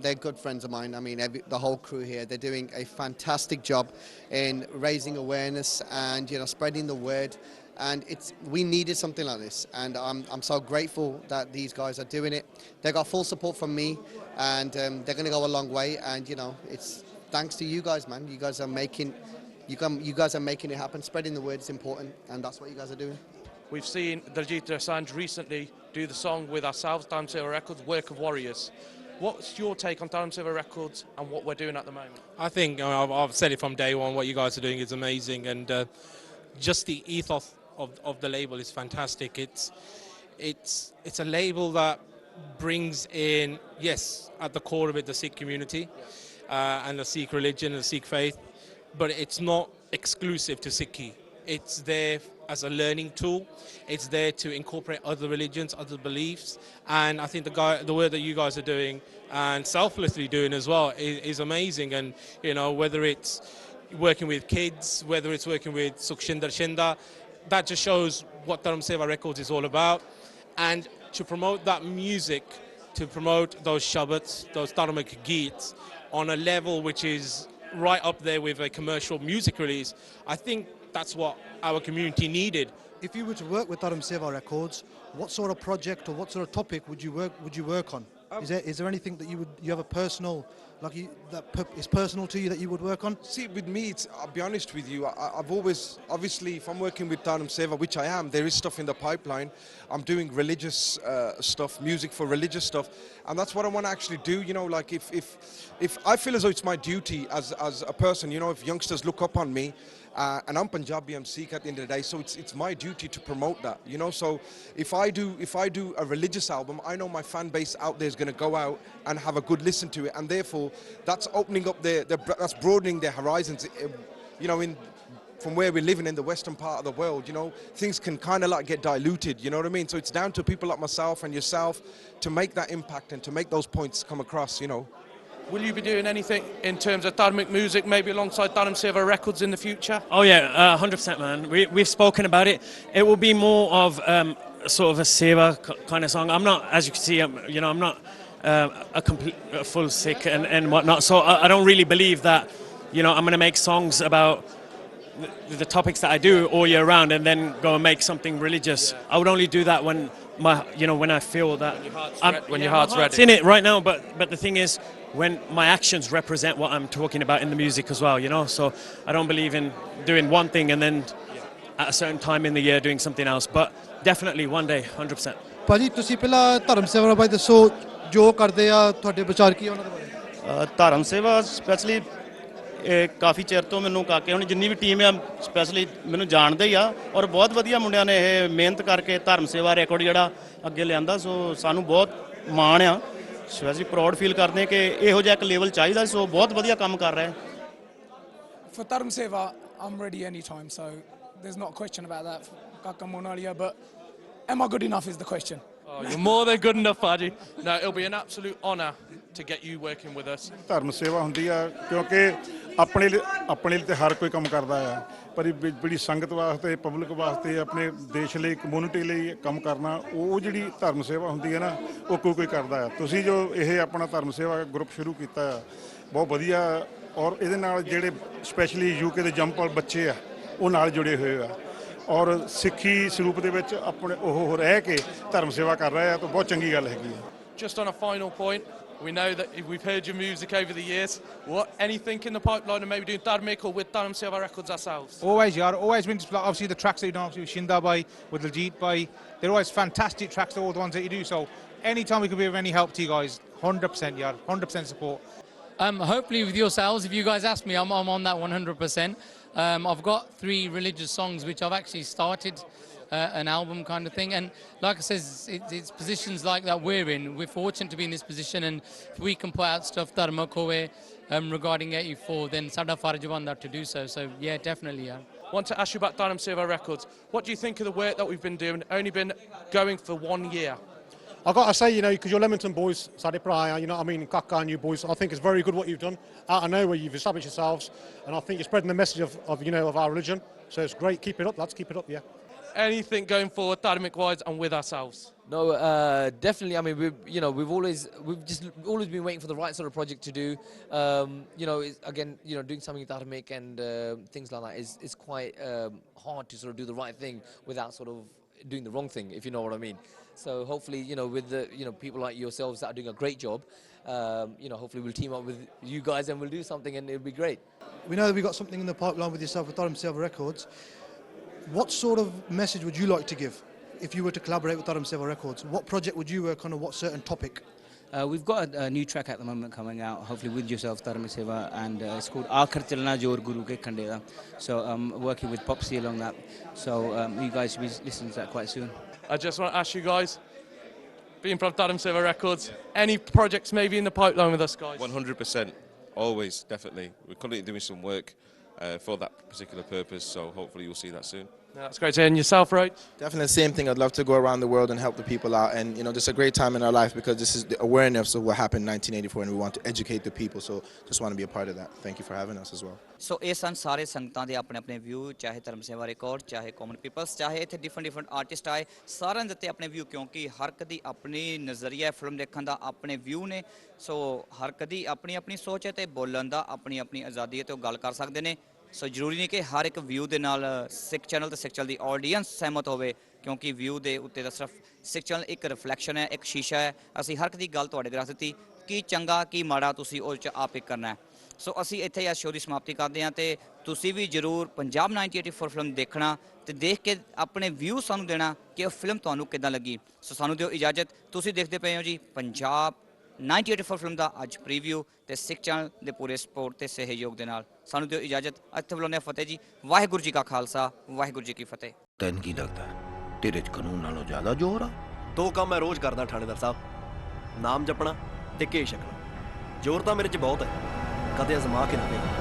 they're good friends of mine. I mean, the whole crew here, they're doing a fantastic job in raising awareness and, you know, spreading the word. And we needed something like this, and I'm so grateful that these guys are doing it. They got full support from me, and they're going to go a long way. And you know, it's thanks to you guys, man. You guys are making it happen. Spreading the word is important, and that's what you guys are doing. We've seen Diljit Dosanjh recently do the song with ourselves, Dharam Seva Records, Work of Warriors. What's your take on Dharam Seva Records and what we're doing at the moment? I think I've said it from day one. What you guys are doing is amazing, and just the ethos of the label is fantastic. It's a label that brings in, yes, at the core of it, the Sikh community and the Sikh religion and the Sikh faith, but it's not exclusive to Sikhi. It's there as a learning tool. It's there to incorporate other religions, other beliefs, and I think the work that you guys are doing and selflessly doing as well is amazing. And you know, whether it's working with kids, whether it's working with Sukhshinder Shinda, that just shows what Dharam Seva Records is all about. And to promote that music, to promote those shabbats, those dharmic geets on a level which is right up there with a commercial music release, I think that's what our community needed. If you were to work with Dharam Seva Records, what sort of project or what sort of topic would you work on? Is there anything that you have a personal, is personal to you that you would work on? See, with me, I'll be honest with you, I've always, obviously, if I'm working with Dharam Seva, which I am, there is stuff in the pipeline. I'm doing religious stuff, music for religious stuff, and that's what I want to actually do. You know, like if I feel as though it's my duty as a person, you know, if youngsters look up on me, and I'm Punjabi, I'm Sikh at the end of the day, so it's my duty to promote that, you know. So if I do a religious album, I know my fan base out there is going to go out and have a good listen to it, and therefore that's opening up that's broadening their horizons, you know, from where we're living in the western part of the world. You know, things can kind of like get diluted, you know what I mean? So it's down to people like myself and yourself to make that impact and to make those points come across, you know. Will you be doing anything in terms of dharmic music, maybe alongside Dharam Seva Records in the future? Oh yeah, 100%, man. We've spoken about it. It will be more of sort of a seva kind of song. I'm not, as you can see, you know, I'm not a full Sikh and whatnot. So I don't really believe that, you know, I'm going to make songs about the topics that I do all year round and then go and make something religious. Yeah. I would only do that when when I feel that when your heart's ready. It's in it right now, but the thing is, when my actions represent what I'm talking about in the music as well, you know. So I don't believe in doing one thing and then at a certain time in the year doing something else. But definitely one day, 100%. ਭਾਜੀ ਤੁਸੀਂ ਪਹਿਲਾਂ ਧਰਮ ਸੇਵਾ ਬਾਰੇ ਦੱਸੋ ਜੋ ਕਰਦੇ ਆ ਤੁਹਾਡੇ ਵਿਚਾਰ ਕੀ ਉਹਨਾਂ ਦੇ ਬਾਰੇ ਧਰਮ ਸੇਵਾ ਸਪੈਸ਼ਲੀ ਕਾਫੀ ਚਿਰ ਤੋਂ ਮੈਨੂੰ ਕਾਕੇ ਹੁਣ ਜਿੰਨੀ ਵੀ ਟੀਮ ਆ ਸਪੈਸ਼ਲੀ ਮੈਨੂੰ ਜਾਣਦੇ ਹੀ ਆ ਔਰ ਬਹੁਤ ਵਧੀਆ ਮੁੰਡਿਆਂ ਨੇ ਇਹ ਮਿਹਨਤ ਕਰਕੇ ਧਰਮ ਸੇਵਾ ਰੈਕਾਰਡ ਜਿਹੜਾ ਅੱਗੇ ਲਿਆਂਦਾ ਸੋ ਸਾਨੂੰ ਬਹੁਤ ਮਾਣ ਆ ਸਪੈਸ਼ਲੀ ਪ੍ਰਾਊਡ ਫੀਲ ਕਰਦੇ ਕਿ ਇਹੋ ਜਿਹਾ ਇੱਕ ਲੈਵਲ ਚਾਹੀਦਾ ਸੋ ਬਹੁਤ ਵਧੀਆ ਕੰਮ ਕਰ ਰਹੇ For Dharam Seva, I'm ready anytime, so there's not a question about that. Kaka Monalia, but am I good enough is the question. Oh, you're more than good enough, Faji. No, it'll be an absolute honour to get you working with us. ਧਰਮ ਸੇਵਾ ਹੁੰਦੀ ਆ ਕਿਉਂਕਿ ਆਪਣੇ ਲਈ ਤੇ ਹਰ ਕੋਈ ਕੰਮ ਕਰਦਾ ਆ ਪਰ ਬੜੀ ਸੰਗਤ ਵਾਸਤੇ ਪਬਲਿਕ ਵਾਸਤੇ ਆਪਣੇ ਦੇਸ਼ ਲਈ ਕਮਿਊਨਿਟੀ ਲਈ ਕੰਮ ਕਰਨਾ ਉਹ ਜਿਹੜੀ ਧਰਮ ਸੇਵਾ ਹੁੰਦੀ ਹੈ ਨਾ ਉਹ ਕੋਈ ਕਰਦਾ ਆ ਤੁਸੀਂ ਜੋ ਇਹ ਆਪਣਾ ਧਰਮ ਸੇਵਾ ਗਰੁੱਪ ਸ਼ੁਰੂ ਕੀਤਾ ਆ ਬਹੁਤ ਵਧੀਆ ਔਰ ਇਹਦੇ ਨਾਲ ਜਿਹੜੇ ਸਪੈਸ਼ਲੀ ਯੂਕੇ ਦੇ ਜੰਪਲ ਬੱਚੇ ਆ ਉਹ ਨਾਲ ਜੁੜੇ ਹੋਏ ਆ ਔਰ ਸਿੱਖੀ ਸਰੂਪ ਦੇ ਵਿੱਚ ਆਪਣੇ ਉਹ ਰਹਿ ਕੇ ਧਰਮ ਸੇਵਾ ਕਰ ਰਹੇ ਆ ਤਾਂ ਬਹੁਤ ਚੰਗੀ ਗੱਲ ਹੈਗੀ ਆ Just on a final point, we know that we've heard your music over the years. What, anything in the pipeline of maybe doing Dharmic or with Dharam Seva Records ourselves? Always, yeah. Always been, obviously the tracks that you do, obviously with Shinda Bhai, with Diljit Bhai, they're always fantastic tracks, all the ones that you do. So anytime we can be of any help to you guys, 100%, yeah, 100% support. Hopefully with yourselves, if you guys ask me, I'm on that 100%. I've got 3 religious songs which I've actually started an album kind of thing, and like I says, it's positions like that we're in. We're fortunate to be in this position, and if we can put out stuff dharma kowe regarding 84, then sada faraj banda to do so. So yeah, definitely, yeah. Want to ask you about Dharam Seva Records. What do you think of the work that we've been doing? Only been going for 1 year. I've got to say, you know, because you're Leamington boys, Sadi Praya, you know what I mean, Kaka and you boys, I think it's very good what you've done. Out of nowhere, you've established yourselves, and I think you're spreading the message of you know, of our religion. So it's great. Keep it up, lads. Keep it up, yeah. Anything going forward, Dharmic-wise, and with ourselves? No, definitely. I mean, we've just always been waiting for the right sort of project to do. You know, again, you know, doing something Dharmic and things like that is quite hard to sort of do the right thing without sort of doing the wrong thing, if you know what I mean. So hopefully, you know, with the people like yourselves that are doing a great job, you know, hopefully we'll team up with you guys and we'll do something and it'll be great. We know that we've got something in the pipeline with yourself with Dharam Seva Records. What sort of message would you like to give if you were to collaborate with Dharam Seva Records? What project would you work on, or what certain topic? We've got a new track at the moment coming out, hopefully with yourself, Dharam Seva, and it's called Aakhir Chalna Jor Guru Ke Khande Da. So I'm working with Popsy along that. So you guys should be listening to that quite soon. I just want to ask you guys, being from Dharam Seva Records, any projects maybe in the pipeline with us guys? 100%, always, definitely. We're currently doing some work for that particular purpose, so hopefully you'll see that soon. Yeah, that's great to hear. And yourself, right? Definitely the same thing. I'd love to go around the world and help the people out, and you know, just a great time in our life because this is the awareness of what happened in 1984, and we want to educate the people. So just want to be a part of that. Thank you for having us as well. So ਇਹ ਸਨ ਸਾਰੇ ਸੰਗਤਾਂ ਦੇ ਆਪਣੇ ਆਪਣੇ view, ਚਾਹੇ ਧਰਮ ਸੇਵਾ record, ਚਾਹੇ ਕਾਮਨ ਪੀਪਲਸ, ਚਾਹੇ ਇੱਥੇ ਡਿਫਰੈਂਟ ਆਰਟਿਸਟ ਆਏ, ਸਾਰਿਆਂ ਦੇ ਦਿੱਤੇ ਆਪਣੇ ਵਿਊ ਕਿਉਂਕਿ ਹਰ ਕਦੀ ਆਪਣੀ ਨਜ਼ਰੀਆ ਫਿਲਮ ਦੇਖਣ ਦਾ ਆਪਣੇ ਵਿਊ ਨੇ। ਸੋ ਹਰ ਕਦੀ ਆਪਣੀ ਆਪਣੀ ਸੋਚ ਹੈ ਤੇ ਬੋਲਣ ਦਾ ਆਪਣੀ ਆਪਣੀ ਆਜ਼ਾਦੀ ਹੈ ਤੇ ਉਹ ਗੱਲ ਕਰ ਸਕਦੇ ਨੇ। ਸੋ ਜ਼ਰੂਰੀ ਨਹੀਂ ਕਿ ਹਰ ਇੱਕ ਵਿਊ ਦੇ ਨਾਲ ਸਿੱਖ ਚੈਨਲ ਤੇ ਸਿੱਖ ਚੈਨਲ ਦੀ ਆਡੀਅנס ਸਹਿਮਤ ਹੋਵੇ, ਕਿਉਂਕਿ ਵਿਊ ਦੇ ਉੱਤੇ ਤਾਂ ਸਿਰਫ ਸਿੱਖ ਚੈਨਲ ਇੱਕ ਰਿਫਲੈਕਸ਼ਨ ਹੈ, ਇੱਕ ਸ਼ੀਸ਼ਾ ਹੈ। ਅਸੀਂ ਹਰ ਇੱਕ ਦੀ ਗੱਲ ਤੁਹਾਡੇ ਅੱਗੇ ਰੱਖ ਦਿੱਤੀ, ਕੀ ਚੰਗਾ ਕੀ ਮਾੜਾ ਤੁਸੀਂ ਉਹ 'ਚ ਆਪ ਪਿਕ ਕਰਨਾ ਹੈ। ਸੋ ਅਸੀਂ ਇੱਥੇ ਇਸ ਸ਼ੋਅ ਦੀ ਸਮਾਪਤੀ ਕਰਦੇ ਹਾਂ ਤੇ ਤੁਸੀਂ ਵੀ ਜ਼ਰੂਰ ਪੰਜਾਬ 1984 ਫਿਲਮ ਦੇਖਣਾ ਤੇ ਦੇਖ ਕੇ ਆਪਣੇ ਵਿਊ ਸਾਨੂੰ ਦੇਣਾ ਕਿ ਉਹ ਫਿਲਮ ਤੁਹਾਨੂੰ ਕਿੱਦਾਂ ਲੱਗੀ। ਸੋ ਸਾਨੂੰ ਦਿਓ ਇਜਾਜ਼ਤ। ਤੁਸੀਂ ਦੇਖਦੇ ਪਏ ਹੋ ਜੀ ਪੰਜਾਬ 1984 ਫਿਲਮ ਦਾ ਅੱਜ ਪ੍ਰੀਵਿਊ ਤੇ ਸਿੱਖ ਚੈਨਲ ਦੇ ਪੂਰੇ ਸਪੋਰਟ ਤੇ ਸਹਿਯੋਗ ਦੇ ਨਾਲ। ਸਾਨੂੰ ਦਿਓ ਇਜਾਜ਼ਤ। ਇੱਥੇ ਬੁਲਾਉਂਦੇ ਹਾਂ ਫਤਿਹ ਜੀ। ਵਾਹਿਗੁਰੂ ਜੀ ਕਾ ਖਾਲਸਾ, ਵਾਹਿਗੁਰੂ ਜੀ ਕੀ ਫਤਿਹ। ਤੈਨੂੰ ਕੀ ਲੱਗਦਾ ਤੇਰੇ 'ਚ ਕਾਨੂੰਨ ਨਾਲੋਂ ਜ਼ਿਆਦਾ ਜ਼ੋਰ ਆ? 2 ਕੰਮ ਮੈਂ ਰੋਜ਼ ਕਰਦਾ ਥਾਣੇਦਾਰ ਸਾਹਿਬ, ਨਾਮ ਜਪਣਾ ਤੇ ਘੇ ਛਕਣਾ। ਜ਼ੋਰ ਤਾਂ ਮੇਰੇ 'ਚ ਬਹੁਤ ਹੈ, ਕਦੇ ਅਜ਼ਮਾ ਕੇ ਨਾ ਦੇਖ।